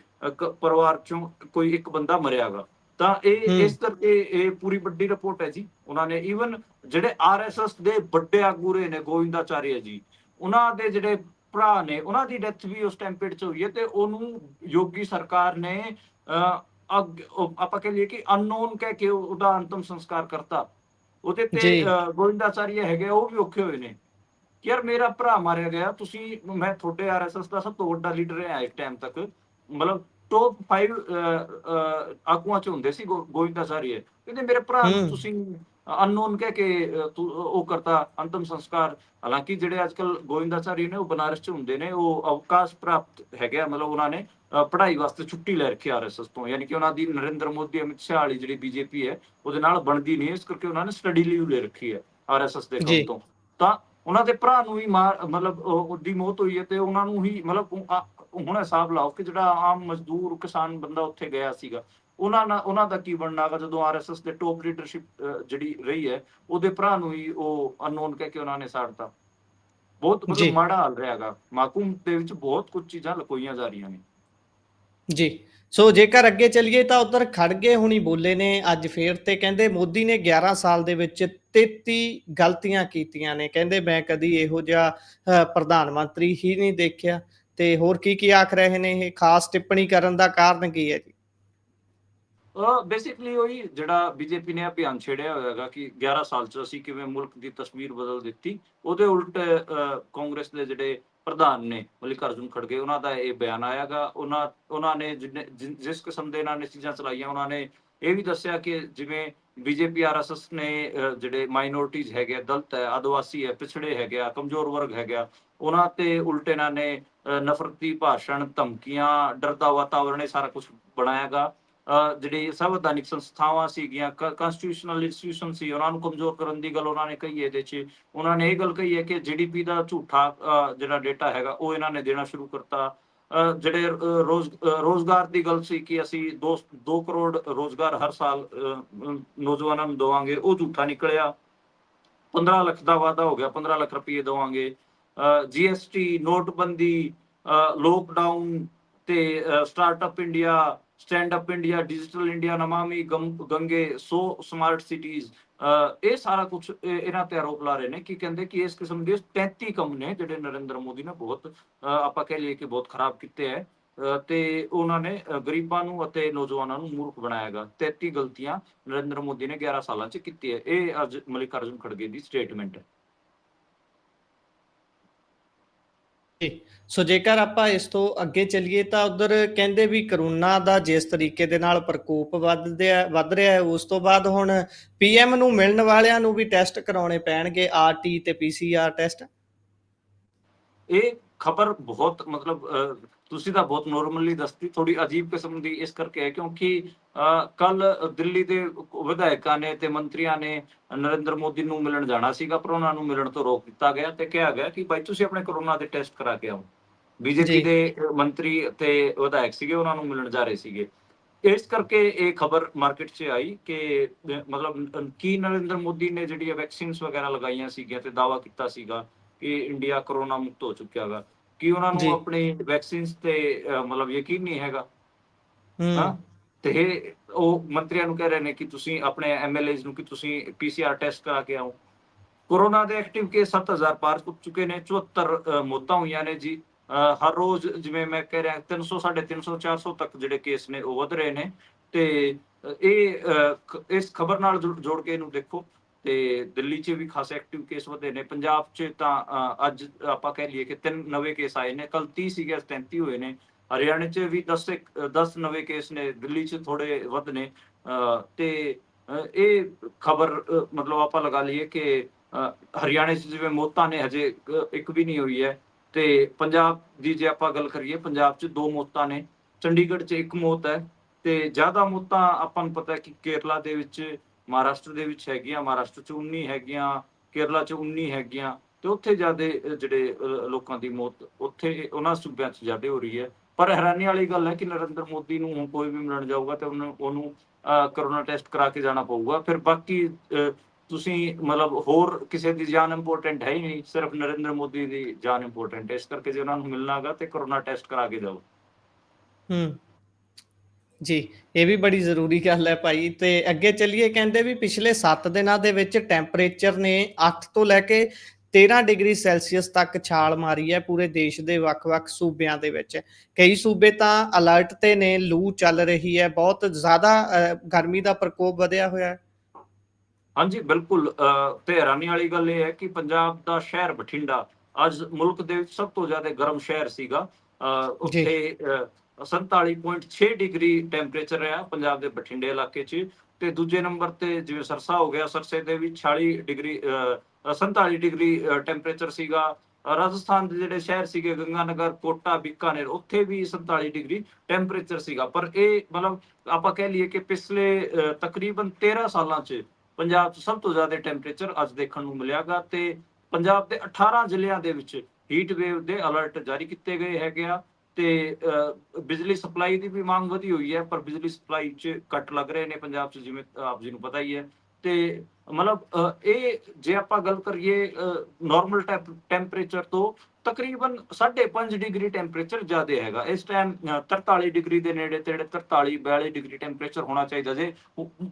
ਪਰਿਵਾਰ ਚੋਂ ਕੋਈ ਇੱਕ ਬੰਦਾ ਮਰਿਆਗਾ। ਤਾਂ ਇਹ ਇਸ ਕਰਕੇ ਇਹ ਪੂਰੀ ਵੱਡੀ ਰਿਪੋਰਟ ਹੈ ਜੀ। ਉਹਨਾਂ ਨੇ ਈਵਨ ਜਿਹੜੇ RSS ਦੇ ਵੱਡੇ ਆਗੂ ਰਹੇ ਨੇ, ਗੋਵਿੰਦਾਚਾਰੀਆ ਜੀ, ਉਹਨਾਂ ਦੇ ਜਿਹੜੇ ਭਰਾ ਨੇ, ਉਹਨਾਂ ਦੀ ਡੈਥ ਵੀ ਉਸ ਸਟੈਂਪੇਡ 'ਚ ਹੋਈ ਹੈ। ਤੇ ਉਹਨੂੰ ਯੋਗੀ ਸਰਕਾਰ ਨੇ ਆਪਾਂ ਕਹਿ ਲਈਏ ਕਿ ਅਨਨੋਨ ਕਹਿ ਕੇ ਉਹਦਾ ਅੰਤਮ ਸੰਸਕਾਰ ਕਰਤਾ। ਉਹਦੇ ਤੇ ਗੋਵਿੰਦਾਚਾਰੀਆ ਹੈਗੇ, ਉਹ ਵੀ ਔਖੇ ਹੋਏ ਨੇ ਕਿ ਯਾਰ ਮੇਰਾ ਭਰਾ ਮਾਰਿਆ ਗਿਆ, ਮੈਂ ਤੁਹਾਡੇ RSS ਦਾ ਸਭ ਤੋਂ ਵੱਡਾ ਲੀਡਰ ਰਿਹਾ ਇੱਕ ਟਾਈਮ ਤੱਕ, ਮਤਲਬ ਟੌਪ 5 ਆਗੂਆਂ 'ਚ ਹੁੰਦੇ ਸੀ ਗੋਵਿੰਦਾਚਾਰੀਆ, ਕਹਿੰਦੇ ਮੇਰੇ ਭਰਾ ਨੂੰ ਤੁਸੀਂ ਅਨਨੋਨ ਕਹਿ ਕੇ ਉਹ ਕਰਤਾ ਅੰਤਮ ਸੰਸਕਾਰ। ਹਾਲਾਂਕਿ ਜਿਹੜੇ ਅੱਜ ਕੱਲ ਗੋਵਿੰਦਾਚਾਰੀ ਨੇ ਉਹ ਬਨਾਰਸ 'ਚ ਹੁੰਦੇ ਨੇ, ਉਹ ਅਵਕਾਸ਼ ਪ੍ਰਾਪਤ ਹੈਗੇ, ਮਤਲਬ ਉਹਨਾਂ ਨੇ ਪੜ੍ਹਾਈ ਵਾਸਤੇ ਛੁੱਟੀ ਲੈ ਰੱਖੀ ਆਰਐਸਐਸ ਤੋਂ, ਯਾਨੀ ਕਿ ਉਹਨਾਂ ਦੀ ਨਰਿੰਦਰ ਮੋਦੀ ਅਮਿਤ ਸ਼ਾਹ ਵਾਲੀ ਜਿਹੜੀ ਬੀਜੇਪੀ ਹੈ ਉਹਦੇ ਨਾਲ ਬਣਦੀ ਨਹੀਂ, ਇਸ ਕਰਕੇ ਉਹਨਾਂ ਨੇ ਸਟੱਡੀ ਲੀਵ ਲੈ ਰੱਖੀ ਹੈ ਆਰਐਸਐਸ ਦੇ ਕੰਮ ਜੀ ਤੋਂ। ਤਾਂ ਉਹਨਾਂ ਦੇ ਭਰਾ ਨੂੰ ਵੀ ਮਤਲਬ ਉਹਦੀ ਮੌਤ ਹੋਈ ਹੈ, ਤੇ ਉਹਨਾਂ ਨੂੰ ਹੀ ਮਤਲਬ ਹੁਣ ਹਿਸਾਬ ਲਾਓ ਕਿ ਜਿਹੜਾ ਆਮ ਮਜ਼ਦੂਰ ਕਿਸਾਨ ਬੰਦਾ ਉੱਥੇ ਗਿਆ ਸੀਗਾ, ਉਹਨਾਂ ਦਾ ਕੀ ਬਣਨਾਗਾ ਜਦੋਂ ਆਰਐਸਐਸ ਦੇ ਟੌਪ ਲੀਡਰਸ਼ਿਪ ਜਿਹੜੀ ਰਹੀ ਹੈ ਉਹਦੇ ਭਰਾ ਨੂੰ ਹੀ ਉਹ ਅਨਨੋਨ ਕਹਿ ਕੇ ਉਹਨਾਂ ਨੇ ਸਾੜਤਾ। ਬਹੁਤ ਮਤਲਬ ਜੀ ਮਾੜਾ ਹਾਲ ਰਿਹਾਗਾ, ਮਾਕੂਮ ਦੇ ਵਿੱਚ ਬਹੁਤ ਕੁਝ ਚੀਜ਼ਾਂ ਲੁਕੋਈਆਂ ਜਾ ਰਹੀਆਂ ਨੇ। ਜੀ ਸੋ ਜੇਕਰ ਅੱਗੇ ਚੱਲੀਏ ਤਾਂ ਉਧਰ ਖੜਗੇ ਹੁਣੀ ਬੋਲੇ ਨੇ ਅੱਜ ਫੇਰ, ਤੇ ਕਹਿੰਦੇ ਮੋਦੀ ਨੇ 11 ਸਾਲ ਦੇ ਵਿੱਚ 33 ਗਲਤੀਆਂ ਕੀਤੀਆਂ ਨੇ। ਕਹਿੰਦੇ ਮੈਂ ਕਦੀ ਇਹੋ ਜਿਹਾ ਪ੍ਰਧਾਨ ਮੰਤਰੀ ਹੀ ਨਹੀਂ ਦੇਖਿਆ। ਤੇ ਹੋਰ ਕੀ ਆਖ ਰਹੇ ਨੇ ਇਹ, ਖਾਸ ਟਿੱਪਣੀ ਕਰਨ ਦਾ ਕਾਰਨ ਕੀ ਹੈ ਜੀ? ਬੇਸਿਕਲੀ ਉਹੀ ਜਿਹੜਾ ਬੀਜੇਪੀ ਨੇ ਅਭਿਆਨ ਛੇੜਿਆ ਹੋਇਆ ਹੈਗਾ ਕਿ 11 ਸਾਲ ਚ ਅਸੀਂ ਕਿਵੇਂ ਮੁਲਕ ਦੀ ਤਸਵੀਰ ਬਦਲ ਦਿੱਤੀ, ਉਹਦੇ ਉਲਟ ਕਾਂਗਰਸ ਦੇ ਜਿਹੜੇ ਪ੍ਰਧਾਨ ਨੇ ਮਲਿਕ ਅਰਜੁਨ ਖੜਗੇ, ਉਹਨਾਂ ਦਾ ਇਹ ਬਿਆਨ ਆਇਆਗਾ। ਉਹਨਾਂ ਨੇ ਜਿਸ ਕਿਸਮ ਦੇ ਇਹਨਾਂ ਨੇ ਚੀਜ਼ਾਂ ਚਲਾਈਆਂ, ਉਹਨਾਂ ਨੇ ਇਹ ਵੀ ਦੱਸਿਆ ਕਿ ਜਿਵੇਂ ਬੀਜੇਪੀ ਆਰਐਸਐਸ ਨੇ ਜਿਹੜੇ ਮਾਈਨੋਰਟੀਜ਼ ਹੈਗੇ, ਦਲਿਤ ਹੈ, ਆਦਿਵਾਸੀ ਹੈ, ਪਿਛੜੇ ਹੈਗੇ ਆ, ਕਮਜ਼ੋਰ ਵਰਗ ਹੈਗਾ, ਉਹਨਾਂ ਤੇ ਉਲਟ ਇਹਨਾਂ ਨੇ ਨਫ਼ਰਤੀ ਭਾਸ਼ਣ, ਧਮਕੀਆਂ, ਡਰ ਦਾ ਵਾਤਾਵਰਣ, ਇਹ ਸਾਰਾ ਕੁਝ ਬਣਾਇਆਗਾ। ਜਿਹੜੀ ਸੰਵਿਧਾਨਿਕ ਸੰਸਥਾਵਾਂ ਸੀਗੀਆਂ, ਕੰਸਟੀਟਿਊਸ਼ਨਲ ਇੰਸਟੀਟਿਊਸ਼ਨ ਸੀ, ਉਹਨਾਂ ਨੂੰ ਕਮਜ਼ੋਰ ਕਰਨ ਦੀ ਗੱਲ ਉਹਨਾਂ ਨੇ ਕਹੀ ਹੈ। ਇਹਦੇ 'ਚ ਉਹਨਾਂ ਨੇ ਇਹ ਗੱਲ ਕਹੀ ਹੈ ਕਿ GDP ਦਾ ਝੂਠਾ ਜਿਹੜਾ ਡੇਟਾ ਹੈਗਾ ਉਹ ਇਹਨਾਂ ਨੇ ਦੇਣਾ ਸ਼ੁਰੂ ਕਰਤਾ। ਜਿਹੜੇ ਰੋਜ਼ਗਾਰ ਦੀ ਗੱਲ ਸੀ ਕਿ ਅਸੀਂ 2 ਕਰੋੜ ਰੋਜ਼ਗਾਰ ਹਰ ਸਾਲ ਨੌਜਵਾਨਾਂ ਨੂੰ ਦੇਵਾਂਗੇ, ਉਹ ਝੂਠਾ ਨਿਕਲਿਆ। 15 ਲੱਖ ਦਾ ਵਾਅਦਾ ਹੋ ਗਿਆ, 15 ਲੱਖ ਰੁਪਏ ਦੇਵਾਂਗੇ। GST, ਨੋਟਬੰਦੀ, ਲੋਕਡਾਊਨ ਤੇ startup India, stand up India, digital India, Namami Gange, 100 smart cities, ਇਹ ਸਾਰਾ ਕੁਝ ਇਹਨਾਂ ਤੇ ਆਰੋਪ ਲਾ ਰਹੇ ਨੇ ਕਿ ਕਹਿੰਦੇ ਕਿ ਇਸ ਕਿਸਮ ਦੇ 33 ਕੰਮ ਨੇ ਜਿਹੜੇ ਨਰਿੰਦਰ ਮੋਦੀ ਨੇ ਬਹੁਤ ਆਪਾਂ ਕਹਿ ਲਈਏ ਕਿ ਬਹੁਤ ਖਰਾਬ ਕੀਤੇ ਹੈ। ਤੇ ਉਹਨਾਂ ਨੇ ਗਰੀਬਾਂ ਨੂੰ ਅਤੇ ਨੌਜਵਾਨਾਂ ਨੂੰ ਮੂਰਖ ਬਣਾਇਆਗਾ। 33 ਗਲਤੀਆਂ ਨਰਿੰਦਰ ਮੋਦੀ ਨੇ 11 ਸਾਲਾਂ 'ਚ ਕੀਤੀ ਹੈ। ਇਹ ਅੱਜ ਮਲਿਕ ਅਰਜੁਨ ਖੜਗੇ ਦੀ ਸਟੇਟਮੈਂਟ ਹੈ। ਜੀ ਸੋ ਜੇਕਰ ਆਪਾਂ ਇਸ ਤੋਂ ਅੱਗੇ ਚੱਲੀਏ ਤਾਂ ਉਧਰ ਕਹਿੰਦੇ ਵੀ ਕਰੋਨਾ ਦਾ ਜਿਸ ਤਰੀਕੇ ਦੇ ਨਾਲ ਪ੍ਰਕੋਪ ਵੱਧ ਰਿਹਾ ਹੈ, ਉਸ ਤੋਂ ਬਾਅਦ ਹੁਣ PM ਨੂੰ ਮਿਲਣ ਵਾਲਿਆਂ ਨੂੰ ਵੀ ਟੈਸਟ ਕਰਾਉਣੇ ਪੈਣਗੇ, RT ਤੇ PCR ਟੈਸਟ। ਇਹ ਖਬਰ ਬਹੁਤ ਮਤਲਬ ਤੁਸੀਂ ਤਾਂ ਬਹੁਤ ਨੋਰਮਲੀ ਦੱਸਤੀ, ਥੋੜੀ ਅਜੀਬ ਕਿਸਮ ਦੀ ਇਸ ਕਰਕੇ ਹੈ ਕਿਉਂਕਿ ਕੱਲ ਦਿੱਲੀ ਦੇ ਵਿਧਾਇਕਾਂ ਨੇ ਤੇ ਮੰਤਰੀਆਂ ਨੇ ਨਰਿੰਦਰ ਮੋਦੀ ਨੂੰ ਮਿਲਣ ਜਾਣਾ ਸੀਗਾ, ਪਰ ਉਹਨਾਂ ਨੂੰ ਮਿਲਣ ਤੋਂ ਰੋਕ ਦਿੱਤਾ ਗਿਆ ਤੇ ਕਿਹਾ ਗਿਆ ਕਿ ਭਾਈ ਤੁਸੀਂ ਆਪਣੇ ਕਰੋਨਾ ਦੇ ਟੈਸਟ ਕਰਾ ਕੇ ਆਓ। ਬੀਜੇਪੀ ਦੇ ਮੰਤਰੀ ਤੇ ਵਿਧਾਇਕ ਸੀਗੇ, ਉਹਨਾਂ ਨੂੰ ਮਿਲਣ ਜਾ ਰਹੇ ਸੀਗੇ। ਇਸ ਕਰਕੇ ਇਹ ਖਬਰ ਮਾਰਕੀਟ 'ਚ ਆਈ ਕਿ ਮਤਲਬ ਕੀ ਨਰਿੰਦਰ ਮੋਦੀ ਨੇ ਜਿਹੜੀਆਂ ਵੈਕਸੀਨਸ ਵਗੈਰਾ ਲਗਾਈਆਂ ਸੀਗੀਆਂ ਤੇ ਦਾਅਵਾ ਕੀਤਾ ਸੀਗਾ ਕਿ ਇੰਡੀਆ ਕਰੋਨਾ ਮੁਕਤ ਹੋ ਚੁੱਕਿਆ ਹੈਗਾ, ਕਿ ਉਹਨਾਂ ਨੂੰ ਆਪਣੀ ਵੈਕਸੀਨਸ ਤੇ ਮਤਲਬ ਯਕੀਨ ਨਹੀਂ ਹੈਗਾ। ਹਾਂ, ਤੇ ਉਹ ਮੰਤਰੀਆਂ ਨੂੰ ਕਹਿ ਰਹੇ ਨੇ ਕਿ ਤੁਸੀਂ ਆਪਣੇ MLAs ਨੂੰ ਕਿ ਤੁਸੀਂ PCR ਟੈਸਟ ਕਰਾ ਕੇ ਆਓ। ਕੋਰੋਨਾ ਦੇ ਐਕਟਿਵ ਕੇਸ 7000 ਪਾਰ ਕਰ ਚੁੱਕੇ ਨੇ, 74 ਮੌਤਾਂ ਹੋਈਆਂ ਨੇ ਜੀ। ਹਰ ਰੋਜ਼ ਜਿਵੇਂ ਮੈਂ ਕਹਿ ਰਿਹਾ 300, 350, 400 ਤੱਕ ਜਿਹੜੇ ਕੇਸ ਨੇ ਉਹ ਵਧ ਰਹੇ ਨੇ। ਤੇ ਇਸ ਖਬਰ ਨਾਲ ਜੋੜ ਕੇ ਇਹਨੂੰ ਦੇਖੋ ਤੇ ਦਿੱਲੀ 'ਚ ਵੀ ਖਾਸੇ ਐਕਟਿਵ ਕੇਸ ਵਧੇ ਨੇ। ਪੰਜਾਬ 'ਚ ਤਾਂ ਅੱਜ ਆਪਾਂ ਕਹਿ ਲਈਏ ਕਿ 3 ਨਵੇਂ ਕੇਸ ਆਏ ਨੇ, ਕੱਲ 30 ਸੀਗੇ, 33 ਹੋਏ ਨੇ। ਹਰਿਆਣੇ 'ਚ ਵੀ 10 ਨਵੇਂ ਕੇਸ ਨੇ, ਦਿੱਲੀ 'ਚ ਥੋੜੇ ਵੱਧ ਨੇ। ਤੇ ਇਹ ਖਬਰ ਮਤਲਬ ਆਪਾਂ ਲਗਾ ਲਈਏ ਕਿ ਹਰਿਆਣੇ 'ਚ ਜਿਵੇਂ ਮੌਤਾਂ ਨੇ ਹਜੇ ਇੱਕ ਵੀ ਨਹੀਂ ਹੋਈ ਹੈ। ਤੇ ਪੰਜਾਬ ਦੀ ਜੇ ਆਪਾਂ ਗੱਲ ਕਰੀਏ, ਪੰਜਾਬ 'ਚ 2 ਮੌਤਾਂ ਨੇ, ਚੰਡੀਗੜ੍ਹ 'ਚ 1 ਮੌਤ ਹੈ। ਤੇ ਜ਼ਿਆਦਾ ਮੌਤਾਂ ਆਪਾਂ ਨੂੰ ਪਤਾ ਹੈ ਕਿ ਕੇਰਲਾ ਦੇ ਵਿੱਚ, ਮਹਾਰਾਸ਼ਟਰ ਦੇ ਵਿੱਚ ਹੈਗੀਆਂ। ਮਹਾਰਾਸ਼ਟਰ 'ਚ 19 ਹੈਗੀਆਂ, ਕੇਰਲਾ 'ਚ 19 ਹੈਗੀਆਂ। ਤੇ ਉੱਥੇ ਜ਼ਿਆਦਾ ਜਿਹੜੇ ਲੋਕਾਂ ਦੀ ਮੌਤ ਉੱਥੇ ਉਹਨਾਂ ਸੂਬਿਆਂ 'ਚ ਜ਼ਿਆਦਾ ਹੋ ਰਹੀ ਹੈ। ਪਰ ਹੈਰਾਨੀ ਵਾਲੀ ਗੱਲ ਹੈ ਕਿ ਨਰਿੰਦਰ ਮੋਦੀ ਨੂੰ ਹੁਣ ਕੋਈ ਵੀ ਮਿਲਣ ਜਾਊਗਾ ਤੇ ਉਹਨੂੰ ਕਰੋਨਾ ਟੈਸਟ ਕਰਾ ਕੇ ਜਾਣਾ ਪਊਗਾ। ਫਿਰ ਬਾਕੀ ਤੁਸੀਂ ਮਤਲਬ ਹੋਰ ਕਿਸੇ ਦੀ ਜਾਨ ਇੰਪੋਰਟੈਂਟ ਹੈ ਹੀ ਨਹੀਂ, ਸਿਰਫ ਨਰਿੰਦਰ ਮੋਦੀ ਦੀ ਜਾਨ ਇੰਪੋਰਟੈਂਟ ਹੈ। ਇਸ ਕਰਕੇ ਜੇ ਉਹਨਾਂ ਨੂੰ ਮਿਲਣਾ ਹੈਗਾ ਤੇ ਕਰੋਨਾ ਟੈਸਟ ਕਰਾ ਕੇ ਜਾਓ। ਜੀ ਇਹ ਵੀ ਬੜੀ ਜ਼ਰੂਰੀ ਗੱਲ ਹੈ ਭਾਈ। ਤੇ ਅੱਗੇ ਚੱਲੀਏ, ਕਹਿੰਦੇ ਵੀ ਪਿਛਲੇ 7 ਦਿਨਾਂ ਦੇ ਵਿੱਚ ਟੈਂਪਰੇਚਰ ਨੇ 8 ਤੋਂ ਲੈ ਕੇ 13 ਡਿਗਰੀ ਸੈਲਸੀਅਸ ਤੱਕ ਛਾਲ ਮਾਰੀ ਹੈ ਪੂਰੇ ਦੇਸ਼ ਦੇ ਵੱਖ-ਵੱਖ ਸੂਬਿਆਂ ਦੇ ਵਿੱਚ। ਕਈ ਸੂਬੇ ਤਾਂ ਅਲਰਟ ਤੇ ਨੇ, ਲੂ ਚੱਲ ਰਹੀ ਹੈ, ਬਹੁਤ ਜ਼ਿਆਦਾ ਗਰਮੀ ਦਾ ਪ੍ਰਕੋਪ ਵਧਿਆ ਹੋਇਆ ਹੈ। ਹਾਂਜੀ ਬਿਲਕੁਲ। ਤੇ ਹੈਰਾਨੀ ਵਾਲੀ ਗੱਲ ਇਹ ਹੈ ਕਿ ਪੰਜਾਬ ਦਾ ਸ਼ਹਿਰ ਬਠਿੰਡਾ ਅੱਜ ਮੁਲਕ ਦੇ ਵਿੱਚ ਸਭ ਤੋਂ ਜ਼ਿਆਦਾ ਗਰਮ ਸ਼ਹਿਰ ਸੀਗਾ। ਉੱਥੇ 47.6 ਡਿਗਰੀ ਟੈਂਪਰੇਚਰ ਰਿਹਾ ਪੰਜਾਬ ਦੇ ਬਠਿੰਡੇ ਇਲਾਕੇ 'ਚ। ਤੇ ਦੂਜੇ ਨੰਬਰ ਤੇ ਜਿਵੇਂ ਸਰਸਾ ਹੋ ਗਿਆ, ਸਰਸੇ ਦੇ ਵੀ 46 ਡਿਗਰੀ 47 ਡਿਗਰੀ ਟੈਂਪਰੇਚਰ ਸੀਗਾ। ਰਾਜਸਥਾਨ ਦੇ ਜਿਹੜੇ ਸ਼ਹਿਰ ਸੀਗੇ ਗੰਗਾਨਗਰ, ਕੋਟਾ, ਬੀਕਾਨੇਰ, ਉੱਥੇ ਵੀ 47 ਡਿਗਰੀ ਟੈਂਪਰੇਚਰ ਸੀਗਾ। ਪਰ ਇਹ ਮਤਲਬ ਆਪਾਂ ਕਹਿ ਲਈਏ ਕਿ ਪਿਛਲੇ ਤਕਰੀਬਨ 13 ਸਾਲਾਂ 'ਚ ਪੰਜਾਬ 'ਚ ਸਭ ਤੋਂ ਜ਼ਿਆਦਾ ਟੈਂਪਰੇਚਰ ਅੱਜ ਦੇਖਣ ਨੂੰ ਮਿਲਿਆਗਾ ਤੇ ਪੰਜਾਬ ਦੇ 18 ਜ਼ਿਲ੍ਹਿਆਂ ਦੇ ਵਿੱਚ ਹੀਟ ਵੇਵ ਦੇ ਅਲਰਟ ਜਾਰੀ ਕੀਤੇ ਗਏ ਹੈਗੇ ਆ ਤੇ ਬਿਜਲੀ ਸਪਲਾਈ ਦੀ ਵੀ ਮੰਗ ਵਧੀ ਹੋਈ ਹੈ, ਪਰ ਬਿਜਲੀ ਸਪਲਾਈ 'ਚ ਕੱਟ ਲੱਗ ਰਹੇ ਨੇ ਪੰਜਾਬ 'ਚ, ਜਿਵੇਂ ਆਪ ਜੀ ਨੂੰ ਪਤਾ ਹੀ ਹੈ। ਤੇ ਮਤਲਬ ਇਹ ਜੇ ਆਪਾਂ ਗੱਲ ਕਰੀਏ ਨਾਰਮਲ ਟੈਂਪਰੇਚਰ ਤੋਂ ਤਕਰੀਬਨ 5.5 ਡਿਗਰੀ ਟੈਂਪਰੇਚਰ ਜ਼ਿਆਦਾ ਹੈਗਾ ਇਸ ਟਾਈਮ। 43 ਡਿਗਰੀ ਦੇ ਨੇੜੇ ਤੇੜੇ 43-42 ਡਿਗਰੀ ਟੈਂਪਰੇਚਰ ਹੋਣਾ ਚਾਹੀਦਾ ਜੇ,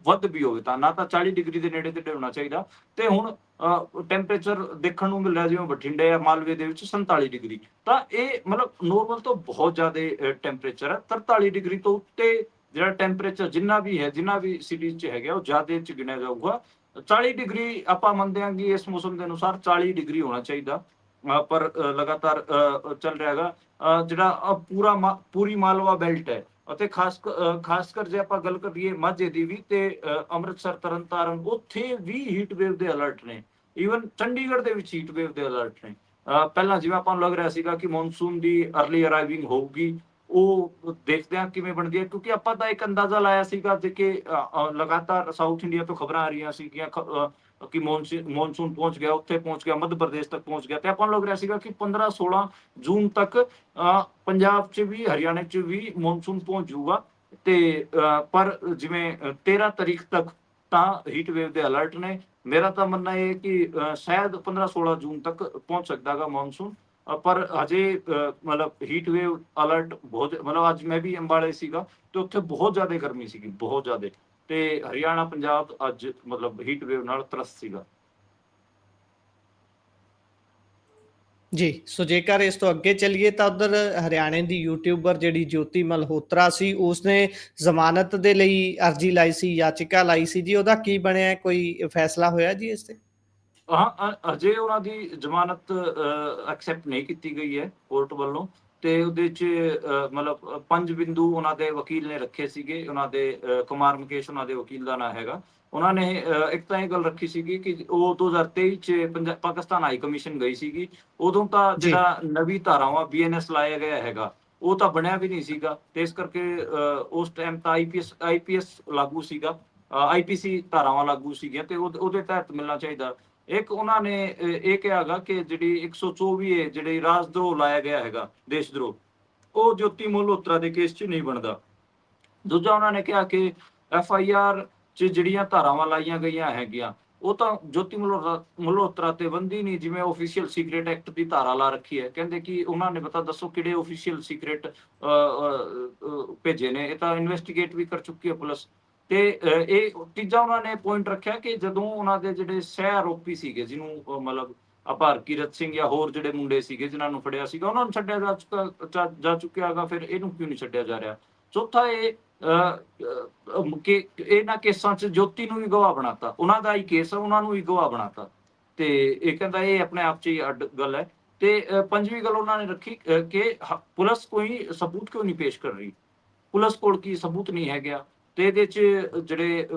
ਵੱਧ ਵੀ ਹੋਵੇ ਤਾਂ, ਨਾ ਤਾਂ 40 ਡਿਗਰੀ ਦੇ ਨੇੜੇ ਤੇੜੇ ਹੋਣਾ ਚਾਹੀਦਾ। ਤੇ ਹੁਣ ਟੈਂਪਰੇਚਰ ਦੇਖਣ ਨੂੰ ਮਿਲ ਰਿਹਾ ਜਿਵੇਂ ਬਠਿੰਡੇ ਜਾਂ ਮਾਲਵੇ ਦੇ ਵਿੱਚ 47 ਡਿਗਰੀ, ਤਾਂ ਇਹ ਮਤਲਬ ਨੋਰਮਲ ਤੋਂ ਬਹੁਤ ਜ਼ਿਆਦਾ ਟੈਂਪਰੇਚਰ ਹੈ। 43 ਡਿਗਰੀ ਤੋਂ ਉੱਤੇ ਜਿਹੜਾ ਟੈਂਪਰੇਚਰ ਜਿੰਨਾ ਵੀ ਸਿਟੀ 'ਚ ਹੈਗਾ ਉਹ ਜ਼ਿਆਦਾ 'ਚ ਗਿਣਿਆ ਜਾਊਗਾ। 40 ਡਿਗਰੀ ਆਪਾਂ ਮੰਨਦੇ ਹਾਂ ਕਿ ਇਸ ਮੌਸਮ ਦੇ ਅਨੁਸਾਰ 40 ਡਿਗਰੀ ਹੋਣਾ ਚਾਹੀਦਾ, ਪਰ ਲਗਾਤਾਰ ਚੱਲ ਰਿਹਾ ਹੈਗਾ। ਜਿਹੜਾ ਪੂਰੀ ਮਾਲਵਾ ਬੈਲਟ ਹੈ ਅਤੇ ਖਾਸ ਕਰ ਜੇ ਆਪਾਂ ਗੱਲ ਕਰੀਏ ਮਾਝੇ ਦੀ ਵੀ ਤੇ ਅੰਮ੍ਰਿਤਸਰ, ਤਰਨਤਾਰਨ, ਉੱਥੇ ਵੀ ਹੀਟ ਵੇਵ ਦੇ ਅਲਰਟ ਨੇ। ਈਵਨ ਚੰਡੀਗੜ੍ਹ ਦੇ ਵਿੱਚ ਹੀਟ ਵੇਵ ਦੇ ਅਲਰਟ ਨੇ। ਪਹਿਲਾਂ ਜਿਵੇਂ ਆਪਾਂ ਨੂੰ ਲੱਗ ਰਿਹਾ ਸੀਗਾ ਕਿ ਮੌਨਸੂਨ ਦੀ ਅਰਲੀ ਅਰਾਈਵਿੰਗ ਹੋਊਗੀ, ਉਹ ਦੇਖਦੇ ਹਾਂ ਕਿਵੇਂ ਬਣਦੀ ਹੈ, ਕਿਉਂਕਿ ਆਪਾਂ ਤਾਂ ਇੱਕ ਅੰਦਾਜ਼ਾ ਲਾਇਆ ਸੀਗਾ ਕਿ ਲਗਾਤਾਰ ਸਾਊਥ ਇੰਡੀਆ ਤੋਂ ਖਬਰਾਂ ਆ ਰਹੀਆਂ ਸੀਗੀਆਂ ਕਿ ਮੌਨਸੂਨ ਪਹੁੰਚ ਗਿਆ, ਉੱਥੇ ਪਹੁੰਚ ਗਿਆ, ਮੱਧ ਪ੍ਰਦੇਸ਼ ਤੱਕ ਪਹੁੰਚ ਗਿਆ, ਤੇ ਆਪਾਂ ਨੂੰ ਲੱਗ ਰਿਹਾ ਸੀਗਾ ਕਿ 15-16 ਜੂਨ ਤੱਕ ਪੰਜਾਬ 'ਚ ਵੀ ਹਰਿਆਣੇ 'ਚ ਵੀ ਮੌਨਸੂਨ ਪਹੁੰਚ ਜਾਊਗਾ। ਤੇ ਪਰ ਜਿਵੇਂ 13 ਤਰੀਕ ਤੱਕ ਤਾਂ ਹੀਟ ਵੇਵ ਦੇ ਅਲਰਟ ਨੇ। ਮੇਰਾ ਤਾਂ ਮੰਨਣਾ ਇਹ ਕਿ ਸ਼ਾਇਦ 15-16 ਜੂਨ ਤੱਕ ਪਹੁੰਚ ਸਕਦਾ ਹੈਗਾ ਮੌਨਸੂਨ, ਪਰ ਹਜੇ ਮਤਲਬ ਹੀਟ ਵੇਵ ਅਲਰਟ ਬਹੁਤ, ਮਤਲਬ ਅੱਜ ਮੈਂ ਵੀ ਅੰਬਾਲੇ ਸੀਗਾ ਤੇ ਉੱਥੇ ਬਹੁਤ ਜ਼ਿਆਦਾ ਗਰਮੀ ਸੀਗੀ, ਬਹੁਤ ਜ਼ਿਆਦਾ। ਤੇ ਹਰਿਆਣਾ, ਪੰਜਾਬ ਅੱਜ ਮਤਲਬ ਹੀਟ ਵੇਵ ਨਾਲ ਤਰਸ ਸੀਗਾ। ਜੀ, ਸੋ ਜੇਕਰ ਇਸ ਤੋਂ ਅੱਗੇ ਚੱਲੀਏ ਤਾਂ ਉੱਧਰ ਹਰਿਆਣੇ ਦੀ ਯੂਟਿਊਬਰ ਜਿਹੜੀ ਜੋਤੀ ਮਲਹੋਤਰਾ ਸੀ, ਉਸਨੇ ਜ਼ਮਾਨਤ ਦੇ ਲਈ ਅਰਜੀ ਲਾਈ ਸੀ, ਯਾਚਿਕਾ ਲਾਈ ਸੀ ਜੀ, ਉਹਦਾ ਕੀ ਬਣਿਆ, ਕੋਈ ਫੈਸਲਾ ਹੋਇਆ ਜੀ ਇਸ ਤੇ? ਹਾਂ, ਅਜੇ ਉਹਨਾਂ ਦੀ ਜ਼ਮਾਨਤ ਐਕਸੈਪਟ ਨਹੀਂ ਕੀਤੀ ਗਈ ਹੈ ਕੋਰਟ ਵੱਲੋਂ, ਤੇ ਉਹਦੇ 'ਚ ਮਤਲਬ 5 ਬਿੰਦੂ ਉਹਨਾਂ ਦੇ ਵਕੀਲ ਨੇ ਰੱਖੇ ਸੀਗੇ। ਉਹਨਾਂ ਦੇ ਕੁਮਾਰ ਮੁਕੇਸ਼ ਉਹਨਾਂ ਦੇ ਵਕੀਲ ਦਾ ਨਾਂ ਹੈਗਾ। ਉਹਨਾਂ ਨੇ ਇੱਕ ਤਾਂ ਇਹ ਗੱਲ ਰੱਖੀ ਸੀਗੀ ਕਿ ਉਹ 2023 'ਚ ਪਾਕਿਸਤਾਨ ਹਾਈ ਕਮਿਸ਼ਨ ਗਈ ਸੀਗੀ, ਉਦੋਂ ਤਾਂ ਜੀ ਜਿਹੜਾ ਨਵੀਂ ਧਾਰਾਵਾਂ BNS ਲਾਇਆ ਗਿਆ ਹੈਗਾ ਉਹ ਤਾਂ ਬਣਿਆ ਵੀ ਨਹੀਂ ਸੀਗਾ, ਤੇ ਇਸ ਕਰਕੇ ਉਸ ਟਾਈਮ ਤਾਂ IPS ਲਾਗੂ ਸੀਗਾ, IPC ਧਾਰਾਵਾਂ ਲਾਗੂ ਸੀਗੀਆਂ ਤੇ ਉਹਦੇ ਤਹਿਤ ਮਿਲਣਾ ਚਾਹੀਦਾ। ਇੱਕ ਉਹਨਾਂ ਨੇ ਇਹ ਕਿਹਾ ਹੈਗਾ ਕਿ ਜਿਹੜੀ 124 ਜਿਹੜੀ ਰਾਜਦਰੋਹ ਲਾਇਆ ਗਿਆ ਹੈਗਾ, ਦੇਸ਼ ਦਰੋਹ, ਉਹ ਜੋਤੀ ਮਲਹੋਤਰਾ ਦੇ ਕੇਸ 'ਚ ਨਹੀਂ ਬਣਦਾ। ਦੂਜਾ ਉਹਨਾਂ ਨੇ ਕਿਹਾ ਕਿ FIR 'ਚ ਜਿਹੜੀਆਂ ਧਾਰਾਵਾਂ ਲਾਈਆਂ ਗਈਆਂ ਹੈਗੀਆਂ ਉਹ ਤਾਂ ਜੋਤੀ ਮਲਹੋਤਰਾ ਤੇ ਬੰਦੀ ਨਹੀਂ, ਜਿਵੇਂ ਆਫੀਸ਼ੀਅਲ ਸੀਕ੍ਰੇਟ ਐਕਟ ਦੀ ਧਾਰਾ ਲਾ ਰੱਖੀ ਹੈ। ਕਹਿੰਦੇ ਕਿ ਉਹਨਾਂ ਨੇ ਪਤਾ ਦੱਸੋ ਕਿਹੜੇ ਆਫੀਸ਼ੀਅਲ ਸੀਕ੍ਰੇਟ ਭੇਜੇ ਨੇ, ਇਹ ਤਾਂ ਇਨਵੈਸਟੀਗੇਟ ਵੀ ਕਰ ਚੁੱਕੀ ਹੈ ਪੁਲਿਸ। ਤੇ ਇਹ ਤੀਜਾ ਉਹਨਾਂ ਨੇ ਪੁਆਇੰਟ ਰੱਖਿਆ ਕਿ ਜਦੋਂ ਉਹਨਾਂ ਦੇ ਜਿਹੜੇ ਸਹਿ ਆਰੋਪੀ ਸੀਗੇ, ਜਿਹਨੂੰ ਮਤਲਬ ਆਪਾਂ ਹਰਕੀਰਤ ਸਿੰਘ ਜਾਂ ਹੋਰ ਜਿਹੜੇ ਮੁੰਡੇ ਸੀਗੇ ਜਿਨ੍ਹਾਂ ਨੂੰ ਫੜਿਆ ਸੀਗਾ, ਉਹਨਾਂ ਨੂੰ ਛੱਡਿਆ ਜਾ ਚੁੱਕਿਆ ਹੈਗਾ, ਫਿਰ ਇਹਨੂੰ ਕਿਉਂ ਨਹੀਂ ਛੱਡਿਆ ਜਾ ਰਿਹਾ? ਚੌਥਾ ਇਹ ਕਿ ਇਹਨਾਂ ਕੇਸਾਂ 'ਚ ਜੋਤੀ ਨੂੰ ਵੀ ਗਵਾਹ ਬਣਾਤਾ, ਉਹਨਾਂ ਦਾ ਹੀ ਕੇਸ ਹੈ, ਉਹਨਾਂ ਨੂੰ ਵੀ ਗਵਾਹ ਬਣਾਤਾ, ਤੇ ਇਹ ਕਹਿੰਦਾ ਇਹ ਆਪਣੇ ਆਪ 'ਚ ਹੀ ਅੱਡ ਗੱਲ ਹੈ। ਤੇ ਪੰਜਵੀਂ ਗੱਲ ਉਹਨਾਂ ਨੇ ਰੱਖੀ ਕਿ ਪੁਲਿਸ ਕੋਈ ਸਬੂਤ ਕਿਉਂ ਨਹੀਂ ਪੇਸ਼ ਕਰ ਰਹੀ, ਪੁਲਿਸ ਕੋਲ ਕੀ ਸਬੂਤ ਨਹੀਂ ਹੈਗਾ। ਤੇ ਇਹਦੇ 'ਚ ਜਿਹੜੇ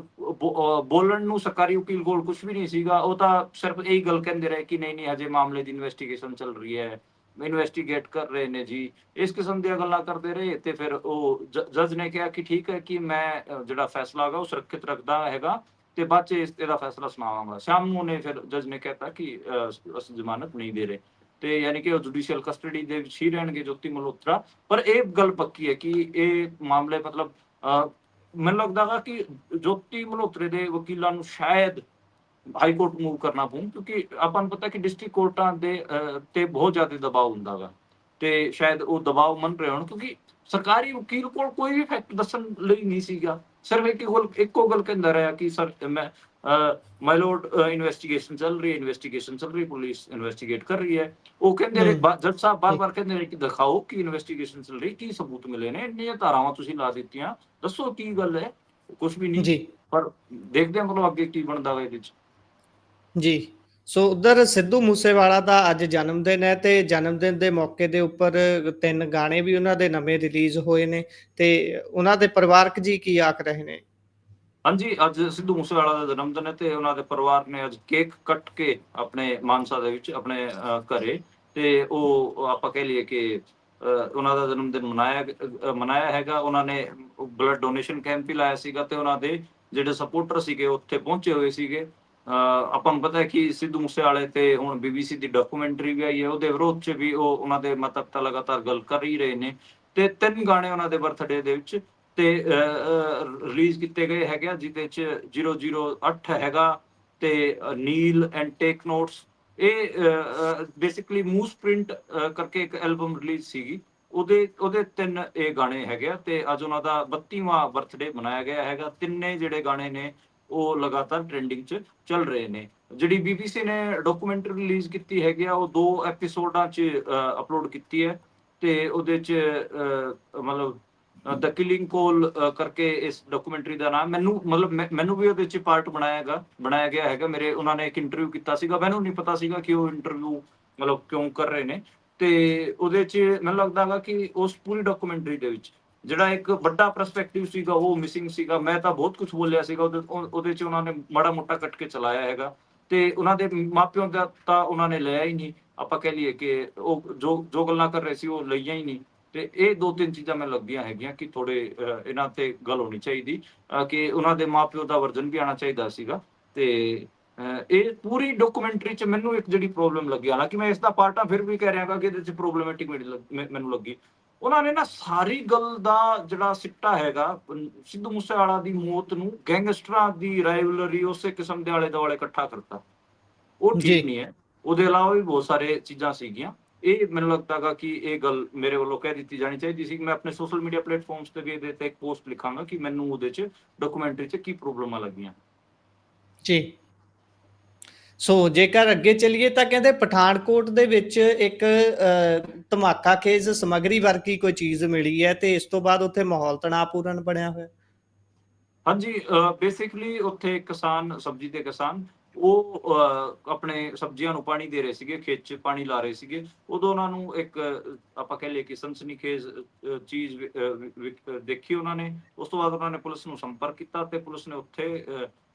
ਬੋਲਣ ਨੂੰ ਸਰਕਾਰੀ ਵਕੀਲ ਕੋਲ ਕੁਝ ਵੀ ਨਹੀਂ ਸੀਗਾ, ਉਹ ਤਾਂ ਸਿਰਫ ਇਹੀ ਗੱਲ ਕਹਿੰਦੇ ਰਹੇ ਕਿ ਨਹੀਂ ਹਜੇ ਮਾਮਲੇ ਦੀ ਇਨਵੈਸਟੀਗੇਸ਼ਨ ਚੱਲ ਰਹੀ ਹੈ, ਇਨਵੈਸਟੀਗੇਟ ਕਰ ਰਹੇ ਨੇ ਜੀ, ਇਸ ਕਿਸਮ ਦੀਆਂ ਗੱਲਾਂ ਕਰਦੇ ਰਹੇ। ਤੇ ਫਿਰ ਉਹ ਜੱਜ ਨੇ ਕਿਹਾ ਕਿ ਠੀਕ ਹੈ ਕਿ ਮੈਂ ਜਿਹੜਾ ਫੈਸਲਾ ਹੈਗਾ ਉਹ ਸੁਰੱਖਿਅਤ ਰੱਖਦਾ ਹੈਗਾ ਤੇ ਬਾਅਦ 'ਚ ਇਹਦਾ ਫੈਸਲਾ ਸੁਣਾਵਾਂਗਾ। ਸ਼ਾਮ ਨੂੰ ਨੇ ਫਿਰ ਜੱਜ ਨੇ ਕਹਿਤਾ ਕਿ ਅਸੀਂ ਜ਼ਮਾਨਤ ਨਹੀਂ ਦੇ ਰਹੇ, ਤੇ ਯਾਨੀ ਕਿ ਉਹ ਜੁਡੀਸ਼ੀਅਲ ਕਸਟਡੀ ਦੇ ਵਿੱਚ ਹੀ ਰਹਿਣਗੇ ਜੋਤੀ ਮਲਹੋਤਰਾ। ਪਰ ਇਹ ਗੱਲ ਪੱਕੀ ਹੈ ਕਿ ਇਹ ਮਾਮਲੇ ਮਤਲਬ ਮੈਨੂੰ ਲੱਗਦਾ ਵਾ ਕਿ ਜੋਤੀ ਮਲਹੋਤਰੇ ਦੇ ਵਕੀਲਾਂ ਨੂੰ ਸ਼ਾਇਦ ਹਾਈ ਕੋਰਟ ਮੂਵ ਕਰਨਾ ਪਊ, ਕਿਉਂਕਿ ਆਪਾਂ ਨੂੰ ਪਤਾ ਕਿ ਡਿਸਟ੍ਰਿਕਟ ਕੋਰਟਾਂ ਦੇ ਤੇ ਬਹੁਤ ਜ਼ਿਆਦਾ ਦਬਾਅ ਹੁੰਦਾ ਵਾ, ਤੇ ਸ਼ਾਇਦ ਉਹ ਦਬਾਅ ਮੰਨ ਰਹੇ ਹੋਣ, ਕਿਉਂਕਿ ਸਰਕਾਰੀ ਵਕੀਲ ਕੋਲ ਕੋਈ ਵੀ ਫੈਕਟ ਦੱਸਣ ਲਈ ਨਹੀਂ ਸੀਗਾ। ਸਿਰਫ ਇੱਕੋ ਗੱਲ ਕਹਿੰਦਾ ਰਿਹਾ ਕਿ ਸਰ ਮੈਂ ਮਾਈ ਲੋਰਡ ਇਨਵੈਸਟੀਗੇਸ਼ਨ ਚੱਲ ਰਹੀ, ਪੁਲਿਸ ਇਨਵੈਸਟੀਗੇਟ ਕਰ ਰਹੀ ਹੈ। ਉਹ ਕਹਿੰਦੇ ਰਹੇ, ਜੱਜ ਸਾਹਿਬ ਬਾਰ-ਬਾਰ ਕਹਿੰਦੇ ਰਹੇ ਕਿ ਦਿਖਾਓ ਕਿ ਇਨਵੈਸਟੀਗੇਸ਼ਨ ਚੱਲ ਰਹੀ, ਕੀ ਸਬੂਤ ਮਿਲੇ ਨੇ, ਇੰਨੀਆਂ ਧਾਰਾਵਾਂ ਤੁਸੀਂ ਲਾ ਦਿੱਤੀਆਂ, ਦੱਸੋ ਕੀ ਗੱਲ ਹੈ? ਕੁਝ ਵੀ ਨਹੀਂ। ਜੀ ਪਰ ਦੇਖਦੇ ਹਾਂ ਮਤਲਬ ਅੱਗੇ ਕੀ ਬਣਦਾ ਵਾ ਇਹਦੇ 'ਚ। ਜੀ, ਸੋ ਉਧਰ ਸਿੱਧੂ ਮੂਸੇਵਾਲਾ ਦਾ ਅੱਜ ਜਨਮ ਦਿਨ ਹੈ ਤੇ ਜਨਮ ਦਿਨ ਦੇ ਮੌਕੇ ਦੇ ਉੱਪਰ 3 ਗਾਣੇ ਵੀ ਉਹਨਾਂ ਦੇ ਨਵੇਂ ਰਿਲੀਜ਼ ਹੋਏ ਨੇ, ਤੇ ਉਹਨਾਂ ਦੇ ਪਰਿਵਾਰਕ ਜੀ ਕੀ ਆਖ ਰਹੇ ਨੇ? ਹਾਂਜੀ, ਅੱਜ ਸਿੱਧੂ ਮੂਸੇਵਾਲਾ ਦਾ ਜਨਮ ਦਿਨ ਹੈ ਤੇ ਉਹਨਾਂ ਦੇ ਪਰਿਵਾਰ ਨੇ ਅੱਜ ਕੇਕ ਕੱਟ ਕੇ ਆਪਣੇ ਮਾਨਸਾ ਦੇ ਵਿੱਚ ਆਪਣੇ ਘਰੇ, ਤੇ ਉਹ ਆਪਾਂ ਕਹਿ ਲਈਏ ਕਿ ਉਹਨਾਂ ਦਾ ਜਨਮ ਦਿਨ ਮਨਾਇਆ ਹੈਗਾ। ਉਹਨਾਂ ਨੇ ਬਲੱਡ ਡੋਨੇਸ਼ਨ ਕੈਂਪ ਵੀ ਲਾਇਆ ਸੀਗਾ ਤੇ ਉਹਨਾਂ ਦੇ ਜਿਹੜੇ ਸਪੋਰਟਰ ਸੀਗੇ ਉੱਥੇ ਪਹੁੰਚੇ ਹੋਏ ਸੀਗੇ। ਆਪਾਂ ਨੂੰ ਪਤਾ ਹੈ ਕਿ ਸਿੱਧੂ ਮੂਸੇਵਾਲੇ ਤੇ ਹੁਣ BBC ਦੀ ਡਾਕੂਮੈਂਟਰੀ ਵੀ ਆਈ ਹੈ, ਉਹਦੇ ਵਿਰੋਧ 'ਚ ਵੀ ਉਹ ਉਹਨਾਂ ਦੇ ਮਾਤਾ ਪਿਤਾ ਲਗਾਤਾਰ ਗੱਲ ਕਰ ਹੀ ਰਹੇ ਨੇ। ਤੇ 3 ਗਾਣੇ ਉਹਨਾਂ ਦੇ ਬਰਥਡੇ ਦੇ ਵਿੱਚ ਤੇ ਰਿਲੀਜ਼ ਕੀਤੇ ਗਏ ਹੈਗੇ ਆ, ਜਿਹਦੇ 'ਚ 008 ਹੈਗਾ ਤੇ ਨੀਲ ਐਂਡ ਟੇਕ ਨੋਟਸ। ਇਹ ਬੇਸਿਕਲੀ ਮੂਸ ਪ੍ਰਿੰਟ ਕਰਕੇ ਇੱਕ ਐਲਬਮ ਰਿਲੀਜ਼ ਸੀਗੀ, ਉਹਦੇ 3 ਇਹ ਗਾਣੇ ਹੈਗੇ ਆ ਤੇ ਅੱਜ ਉਹਨਾਂ ਦਾ 32ਵਾਂ ਬਰਥਡੇ ਮਨਾਇਆ ਗਿਆ ਹੈਗਾ। ਤਿੰਨੇ ਜਿਹੜੇ ਗਾਣੇ ਨੇ ਉਹ ਲਗਾਤਾਰ ਟ੍ਰੈਂਡਿੰਗ 'ਚ ਚੱਲ ਰਹੇ ਨੇ। ਜਿਹੜੀ BBC ਨੇ ਡਾਕੂਮੈਂਟਰੀ ਰਿਲੀਜ਼ ਕੀਤੀ ਹੈਗੀ ਆ, ਉਹ 2 ਐਪੀਸੋਡਾਂ 'ਚ ਅਪਲੋਡ ਕੀਤੀ ਹੈ ਤੇ ਉਹਦੇ 'ਚ ਮਤਲਬ ਦ ਕਿਲਿੰਗ ਕੋਲ ਕਰਕੇ ਇਸ ਡਾਕੂਮੈਂਟਰੀ ਦਾ ਨਾਮ। ਮੈਨੂੰ ਵੀ ਉਹਦੇ 'ਚ ਪਾਰਟ ਬਣਾਇਆ ਗਿਆ ਹੈਗਾ। ਮੇਰੇ ਉਹਨਾਂ ਨੇ ਇੱਕ ਇੰਟਰਵਿਊ ਕੀਤਾ ਸੀਗਾ, ਮੈਨੂੰ ਨਹੀਂ ਪਤਾ ਸੀਗਾ ਕਿ ਉਹ ਇੰਟਰਵਿਊ ਮਤਲਬ ਕਿਉਂ ਕਰ ਰਹੇ ਨੇ। ਤੇ ਉਹਦੇ 'ਚ ਮੈਨੂੰ ਲੱਗਦਾ ਹੈਗਾ ਕਿ ਉਸ ਪੂਰੀ ਡਾਕੂਮੈਂਟਰੀ ਦੇ ਵਿੱਚ ਜਿਹੜਾ ਇੱਕ ਵੱਡਾ ਪਰਸਪੈਕਟਿਵ ਸੀਗਾ ਉਹ ਮਿਸਿੰਗ ਸੀਗਾ। ਮੈਂ ਤਾਂ ਬਹੁਤ ਕੁਝ ਬੋਲਿਆ ਸੀਗਾ ਉਹਦੇ 'ਚ, ਉਹਨਾਂ ਨੇ ਮਾੜਾ ਮੋਟਾ ਕੱਟ ਕੇ ਚਲਾਇਆ ਹੈਗਾ ਤੇ ਉਹਨਾਂ ਦੇ ਮਾਪਿਆਂ ਦਾ ਤਾਂ ਉਹਨਾਂ ਨੇ ਲਿਆ ਹੀ ਨਹੀਂ। ਆਪਾਂ ਕਹਿ ਲਈਏ ਕਿ ਉਹ ਜੋ ਗੱਲਾਂ ਕਰ ਰਹੇ ਸੀ ਉਹ ਲਈਆਂ ਹੀ ਨਹੀਂ। ਤੇ ਇਹ 2-3 ਚੀਜ਼ਾਂ ਮੈਨੂੰ ਲੱਗਦੀਆਂ ਹੈਗੀਆਂ ਕਿ ਥੋੜੇ ਇਹਨਾਂ ਤੇ ਗੱਲ ਹੋਣੀ ਚਾਹੀਦੀ ਕਿ ਉਹਨਾਂ ਦੇ ਮਾਪਿਓ ਦਾ ਵਰਜਨ ਵੀ ਆਉਣਾ ਚਾਹੀਦਾ ਸੀਗਾ। ਤੇ ਇਹ ਪੂਰੀ ਡਾਕੂਮੈਂਟਰੀ 'ਚ ਮੈਨੂੰ ਇੱਕ ਜਿਹੜੀ ਪ੍ਰੋਬਲਮ ਲੱਗੀ, ਹਾਲਾਂਕਿ ਮੈਂ ਇਸ ਦਾ ਪਾਰਟ ਹਾਂ, ਫਿਰ ਵੀ ਕਹਿ ਰਿਹਾਗਾ ਕਿ ਇਹਦੇ 'ਚ ਪ੍ਰੋਬਲਮੈਟਿਕ ਮੈਨੂੰ ਲੱਗੀ। ਉਹਨਾਂ ਨੇ ਨਾ ਸਾਰੀ ਗੱਲ ਦਾ ਜਿਹੜਾ ਸਿੱਟਾ ਹੈਗਾ ਸਿੱਧੂ ਮੂਸੇਵਾਲਾ ਦੀ ਮੌਤ ਨੂੰ ਗੈਂਗਸਟਰਾਂ ਦੀ ਰਾਈਵਲਰੀ ਉਸੇ ਕਿਸਮ ਦੇ ਆਲੇ ਦੁਆਲੇ ਇਕੱਠਾ ਕਰਤਾ। ਉਹ ਠੀਕ ਨਹੀਂ ਹੈ। ਉਹਦੇ ਇਲਾਵਾ ਵੀ ਬਹੁਤ ਸਾਰੇ ਚੀਜ਼ਾਂ ਸੀਗੀਆਂ। ਇਹ ਮੈਨੂੰ ਲੱਗਦਾ ਹੈਗਾ ਕਿ ਇਹ ਗੱਲ ਮੇਰੇ ਵੱਲੋਂ ਕਹਿ ਦਿੱਤੀ ਜਾਣੀ ਚਾਹੀਦੀ ਸੀ। ਮੈਂ ਆਪਣੇ ਸੋਸ਼ਲ ਮੀਡੀਆ ਪਲੇਟਫਾਰਮਸ ਤੇ ਵੀ ਇਹਦੇ ਤੇ ਇੱਕ ਪੋਸਟ ਲਿਖਾਂਗਾ ਕਿ ਮੈਨੂੰ ਉਹਦੇ 'ਚ ਡਾਕੂਮੈਂਟਰੀ 'ਚ ਕੀ ਪ੍ਰੋਬਲਮਾਂ ਲੱਗੀਆਂ। ਜੀ। ਸੋ ਜੇਕਰ ਅੱਗੇ ਚੱਲੀਏ ਤਾਂ ਕਹਿੰਦੇ ਪਠਾਨਕੋਟ ਦੇ ਵਿੱਚ ਇੱਕ ਧਮਾਕਾ ਖੇਜ ਸਮੱਗਰੀ ਵਰਗੀ ਕੋਈ ਚੀਜ਼ ਮਿਲੀ ਹੈ ਤੇ ਇਸ ਤੋਂ ਬਾਅਦ ਉੱਥੇ ਮਾਹੌਲ ਤਣਾਅਪੂਰਨ ਬਣਿਆ ਹੋਇਆ। ਹਾਂਜੀ, ਬੇਸਿਕਲੀ ਉੱਥੇ ਕਿਸਾਨ, ਸਬਜ਼ੀ ਦੇ ਕਿਸਾਨ, ਉਹ ਆਪਣੇ ਸਬਜ਼ੀਆਂ ਨੂੰ ਪਾਣੀ ਦੇ ਰਹੇ ਸੀਗੇ, ਖੇਤ 'ਚ ਪਾਣੀ ਲਾ ਰਹੇ ਸੀਗੇ। ਉਦੋਂ ਉਹਨਾਂ ਨੂੰ ਇੱਕ ਆਪਾਂ ਕਹਿ ਲਈਏ ਕਿ ਸਨਸਨੀਖੇਜ਼ ਚੀਜ਼ ਦੇਖੀ ਉਹਨਾਂ ਨੇ। ਉਸ ਤੋਂ ਬਾਅਦ ਉਹਨਾਂ ਨੇ ਪੁਲਿਸ ਨੂੰ ਸੰਪਰਕ ਕੀਤਾ ਤੇ ਪੁਲਿਸ ਨੇ ਉੱਥੇ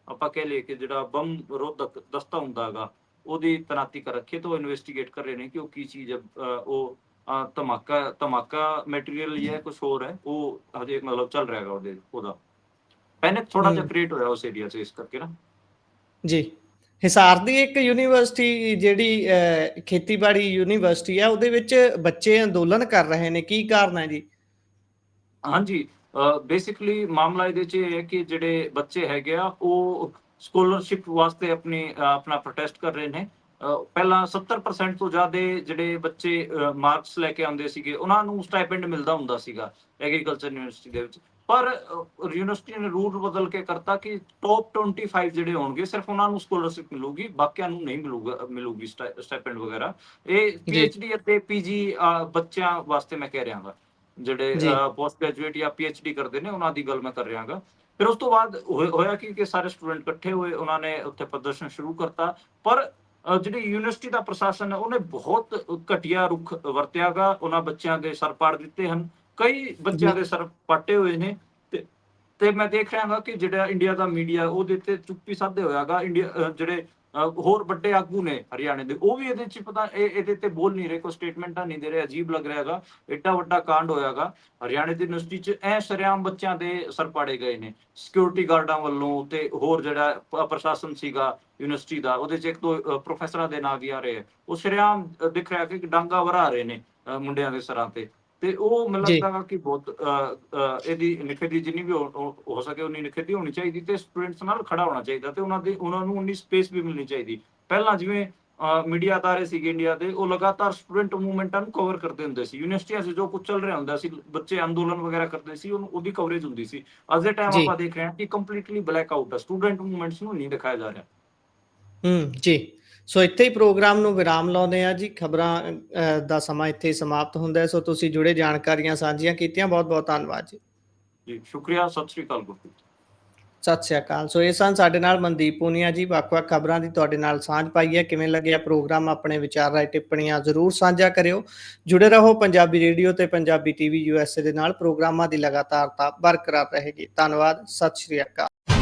ਆਪਾਂ ਕਹਿ ਲਈਏ ਕਿ ਜਿਹੜਾ ਬੰਬ ਰੋਧਕ ਦਸਤਾ ਹੁੰਦਾ ਹੈਗਾ ਉਹਦੀ ਤੈਨਾਤੀ ਕਰ ਰੱਖੀ ਤੇ ਉਹ ਇਨਵੈਸਟੀਗੇਟ ਕਰ ਰਹੇ ਨੇ ਕਿ ਉਹ ਕੀ ਚੀਜ਼ ਹੈ। ਉਹ ਧਮਾਕਾ ਮੈਟੀਰੀਅਲ ਹੀ ਹੈ, ਕੁਝ ਹੋਰ ਹੈ, ਉਹ ਹਜੇ ਮਤਲਬ ਚੱਲ ਰਿਹਾ ਹੈਗਾ ਉਹਦਾ ਪੈਨਿਕ ਥੋੜਾ ਜਿਹਾ ਕ੍ਰੀਏਟ ਹੋਇਆ ਉਸ ਏਰੀਆ 'ਚ ਇਸ ਕਰਕੇ ਨਾ। ਜੀ। ਹਿਸਾਰ ਦੀ ਇੱਕ ਯੂਨੀਵਰਸਿਟੀ ਜਿਹੜੀ ਖੇਤੀਬਾੜੀ ਯੂਨੀਵਰਸਿਟੀ ਹੈ, ਉਹਦੇ ਵਿੱਚ ਬੱਚੇ ਅੰਦੋਲਨ ਕਰ ਰਹੇ ਨੇ, ਕੀ ਕਾਰਨ ਹੈ ਜੀ? ਹਾਂਜੀ, ਬੇਸਿਕਲੀ ਮਾਮਲਾ ਇਹਦੇ 'ਚ ਇਹ ਹੈ ਕਿ ਜਿਹੜੇ ਬੱਚੇ ਹੈਗੇ ਆ ਉਹ ਸਕੋਲਰਸ਼ਿਪ ਵਾਸਤੇ ਆਪਣਾ ਪ੍ਰੋਟੈਸਟ ਕਰ ਰਹੇ ਨੇ। ਪਹਿਲਾਂ 70% ਤੋਂ ਜ਼ਿਆਦਾ ਜਿਹੜੇ ਬੱਚੇ ਮਾਰਕਸ ਲੈ ਕੇ ਆਉਂਦੇ ਸੀਗੇ ਉਹਨਾਂ ਨੂੰ ਸਟਾਈਪੈਂਡ ਮਿਲਦਾ ਹੁੰਦਾ ਸੀਗਾ ਐਗਰੀਕਲਚਰ ਯੂਨੀਵਰਸਿਟੀ ਦੇ ਵਿੱਚ। ਪਰ ਯੂਨੀਵਰਸਿਟੀ ਨੇ ਰੂਲ ਬਦਲ ਕੇ ਕਰਤਾ ਕਿ ਟੌਪ 25 ਜਿਹੜੇ ਹੋਣਗੇ ਸਿਰਫ ਉਹਨਾਂ ਨੂੰ ਸਕੋਲਰਸ਼ਿਪ ਮਿਲੂਗੀ, ਬਾਕੀਆਂ ਨੂੰ ਨਹੀਂ ਮਿਲੂਗੀ ਸਟਾਈਪੈਂਡ ਵਗੈਰਾ। ਇਹ PhD ਅਤੇ PG ਬੱਚਿਆਂ ਵਾਸਤੇ ਮੈਂ ਕਹਿ ਰਿਹਾ ਹਾਂ, ਜਿਹੜੇ ਪੋਸਟ ਗ੍ਰੈਜੂਏਟ ਜਾਂ PhD ਕਰਦੇ ਨੇ ਉਹਨਾਂ ਦੀ ਗੱਲ ਮੈਂ ਕਰ ਰਿਹਾ ਹਾਂ। ਫਿਰ ਉਸ ਤੋਂ ਬਾਅਦ ਹੋਇਆ ਕਿ ਸਾਰੇ ਸਟੂਡੈਂਟ ਇਕੱਠੇ ਹੋਏ, ਉਹਨਾਂ ਨੇ ਉੱਥੇ ਪ੍ਰਦਰਸ਼ਨ ਸ਼ੁਰੂ ਕਰਤਾ। ਪਰ ਜਿਹੜੀ ਯੂਨੀਵਰਸਿਟੀ ਦਾ ਪ੍ਰਸ਼ਾਸਨ ਹੈ ਉਹਨੇ ਬਹੁਤ ਘਟੀਆ ਰੁਖ ਵਰਤਿਆਗਾ, ਉਹਨਾਂ ਬੱਚਿਆਂ ਦੇ ਸਰ ਪਾੜ ਦਿੱਤੇ ਹਨ, ਕਈ ਬੱਚਿਆਂ ਦੇ ਸਰ ਪਾਟੇ ਹੋਏ ਨੇ। ਤੇ ਮੈਂ ਦੇਖ ਰਿਹਾ ਹਾਂ ਕਿ ਜਿਹੜਾ ਇੰਡੀਆ ਦਾ ਮੀਡੀਆ ਉਹਦੇ ਤੇ ਚੁੱਪੀ ਸਾਧੇ ਹੋਇਆਗਾ। ਜਿਹੜੇ ਹੋਰ ਵੱਡੇ ਆਗੂ ਨੇ ਹਰਿਆਣੇ ਦੇ, ਉਹ ਵੀ ਇਹਦੇ 'ਚ ਇਹਦੇ ਤੇ ਬੋਲ ਨਹੀਂ ਰਹੇ, ਕੋਈ ਸਟੇਟਮੈਂਟਾਂ ਨਹੀਂ ਦੇ ਰਹੇ। ਅਜੀਬ ਲੱਗ ਰਿਹਾ ਹੈਗਾ, ਏਡਾ ਵੱਡਾ ਕਾਂਡ ਹੋਇਆਗਾ ਹਰਿਆਣੇ ਦੀ ਯੂਨੀਵਰਸਿਟੀ 'ਚ। ਸ਼ਰੇਆਮ ਬੱਚਿਆਂ ਦੇ ਸਰ ਪਾੜੇ ਗਏ ਨੇ ਸਿਕਿਉਰਿਟੀ ਗਾਰਡਾਂ ਵੱਲੋਂ ਤੇ ਹੋਰ ਜਿਹੜਾ ਪ੍ਰਸ਼ਾਸਨ ਸੀਗਾ ਯੂਨੀਵਰਸਿਟੀ ਦਾ, ਉਹਦੇ 'ਚ 1-2 ਪ੍ਰੋਫੈਸਰਾਂ ਦੇ ਨਾਂ ਵੀ ਆ ਰਹੇ ਆ। ਉਹ ਸ਼ਰੇਆਮ ਦਿਖ ਰਿਹਾ ਕਿ ਡਾਂਗਾ ਵਰਾ ਰਹੇ ਨੇ ਮੁੰਡਿਆਂ ਦੇ ਸਰਾਂ ਤੇ ਉਹ ਮੈਨੂੰ ਲੱਗਦਾ ਕਿ ਬਹੁਤ ਇਹਦੀ ਨਿਖੇਧੀ ਜਿੰਨੀ ਵੀ ਹੋ ਸਕੇ ਉਨੀ ਨਿਖੇਧੀ ਹੋਣੀ ਚਾਹੀਦੀ ਤੇ ਸਟੂਡੈਂਟਸ ਨਾਲ ਖੜਾ ਹੋਣਾ ਚਾਹੀਦਾ ਤੇ ਉਹਨਾਂ ਨੂੰ ਉਨੀ ਸਪੇਸ ਵੀ ਮਿਲਣੀ ਚਾਹੀਦੀ। ਪਹਿਲਾਂ ਜਿਵੇਂ ਮੀਡੀਆ ਅਦਾਰੇ ਸੀਗੇ ਇੰਡੀਆ ਦੇ, ਉਹ ਲਗਾਤਾਰ ਸਟੂਡੈਂਟ ਮੂਵਮੈਂਟਾਂ ਨੂੰ ਕਵਰ ਕਰਦੇ ਹੁੰਦੇ ਸੀ। ਯੂਨੀਵਰਸਿਟੀਆਂ 'ਚ ਜੋ ਕੁਝ ਚੱਲ ਰਿਹਾ ਹੁੰਦਾ ਸੀ, ਬੱਚੇ ਅੰਦੋਲਨ ਵਗੈਰਾ ਕਰਦੇ ਸੀ, ਉਹਦੀ ਕਵਰੇਜ ਹੁੰਦੀ ਸੀ। ਅੱਜ ਦੇ ਟਾਈਮ ਆਪਾਂ ਦੇਖ ਰਹੇ ਹਾਂ ਕਿ ਕੰਪਲੀਟਲੀ ਬਲੈਕ ਆਊਟ ਹੈ, ਸਟੂਡੈਂਟ ਮੂਵਮੈਂਟਸ ਨੂੰ ਨਹੀਂ ਦਿਖਾਇਆ ਜਾ ਰਿਹਾ। ਜੀ। ਸੋ ਇੱਥੇ ਹੀ ਪ੍ਰੋਗਰਾਮ ਨੂੰ ਵਿਰਾਮ ਲਾਉਂਦੇ ਆ ਜੀ। ਖਬਰਾਂ ਦਾ ਸਮਾਂ ਇੱਥੇ ਹੀ ਸਮਾਪਤ ਹੁੰਦਾ। ਸੋ ਤੁਸੀਂ ਜੁੜੇ ਜਾਣਕਾਰੀਆਂ ਸਾਂਝੀਆਂ ਕੀਤੀਆਂ, ਬਹੁਤ ਬਹੁਤ ਧੰਨਵਾਦ ਜੀ। ਜੀ ਸ਼ੁਕਰੀਆ, ਸਤਿ ਸ੍ਰੀ ਅਕਾਲ ਗੁਰਪ੍ਰੀਤ। ਸਤਿ ਸ੍ਰੀ ਅਕਾਲ। ਸੋ ਇਹ ਸਨ ਸਾਡੇ ਨਾਲ ਮਨਦੀਪ ਪੂਨੀਆ ਜੀ, ਵੱਖ-ਵੱਖ ਖਬਰਾਂ ਦੀ ਤੁਹਾਡੇ ਨਾਲ ਸਾਂਝ ਪਾਈ ਹੈ। ਕਿਵੇਂ ਲੱਗਿਆ ਪ੍ਰੋਗਰਾਮ? ਆਪਣੇ ਵਿਚਾਰ ਰਾਏ ਟਿੱਪਣੀਆਂ ਜ਼ਰੂਰ ਸਾਂਝਾ ਕਰਿਓ। ਜੁੜੇ ਰਹੋ ਪੰਜਾਬੀ ਰੇਡੀਓ ਤੇ ਪੰਜਾਬੀ TV USA ਦੇ ਨਾਲ। ਪ੍ਰੋਗਰਾਮਾਂ ਦੀ ਲਗਾਤਾਰਤਾ ਬਰਕਰਾਰ ਰਹੇਗੀ। ਧੰਨਵਾਦ, ਸਤਿ ਸ੍ਰੀ ਅਕਾਲ।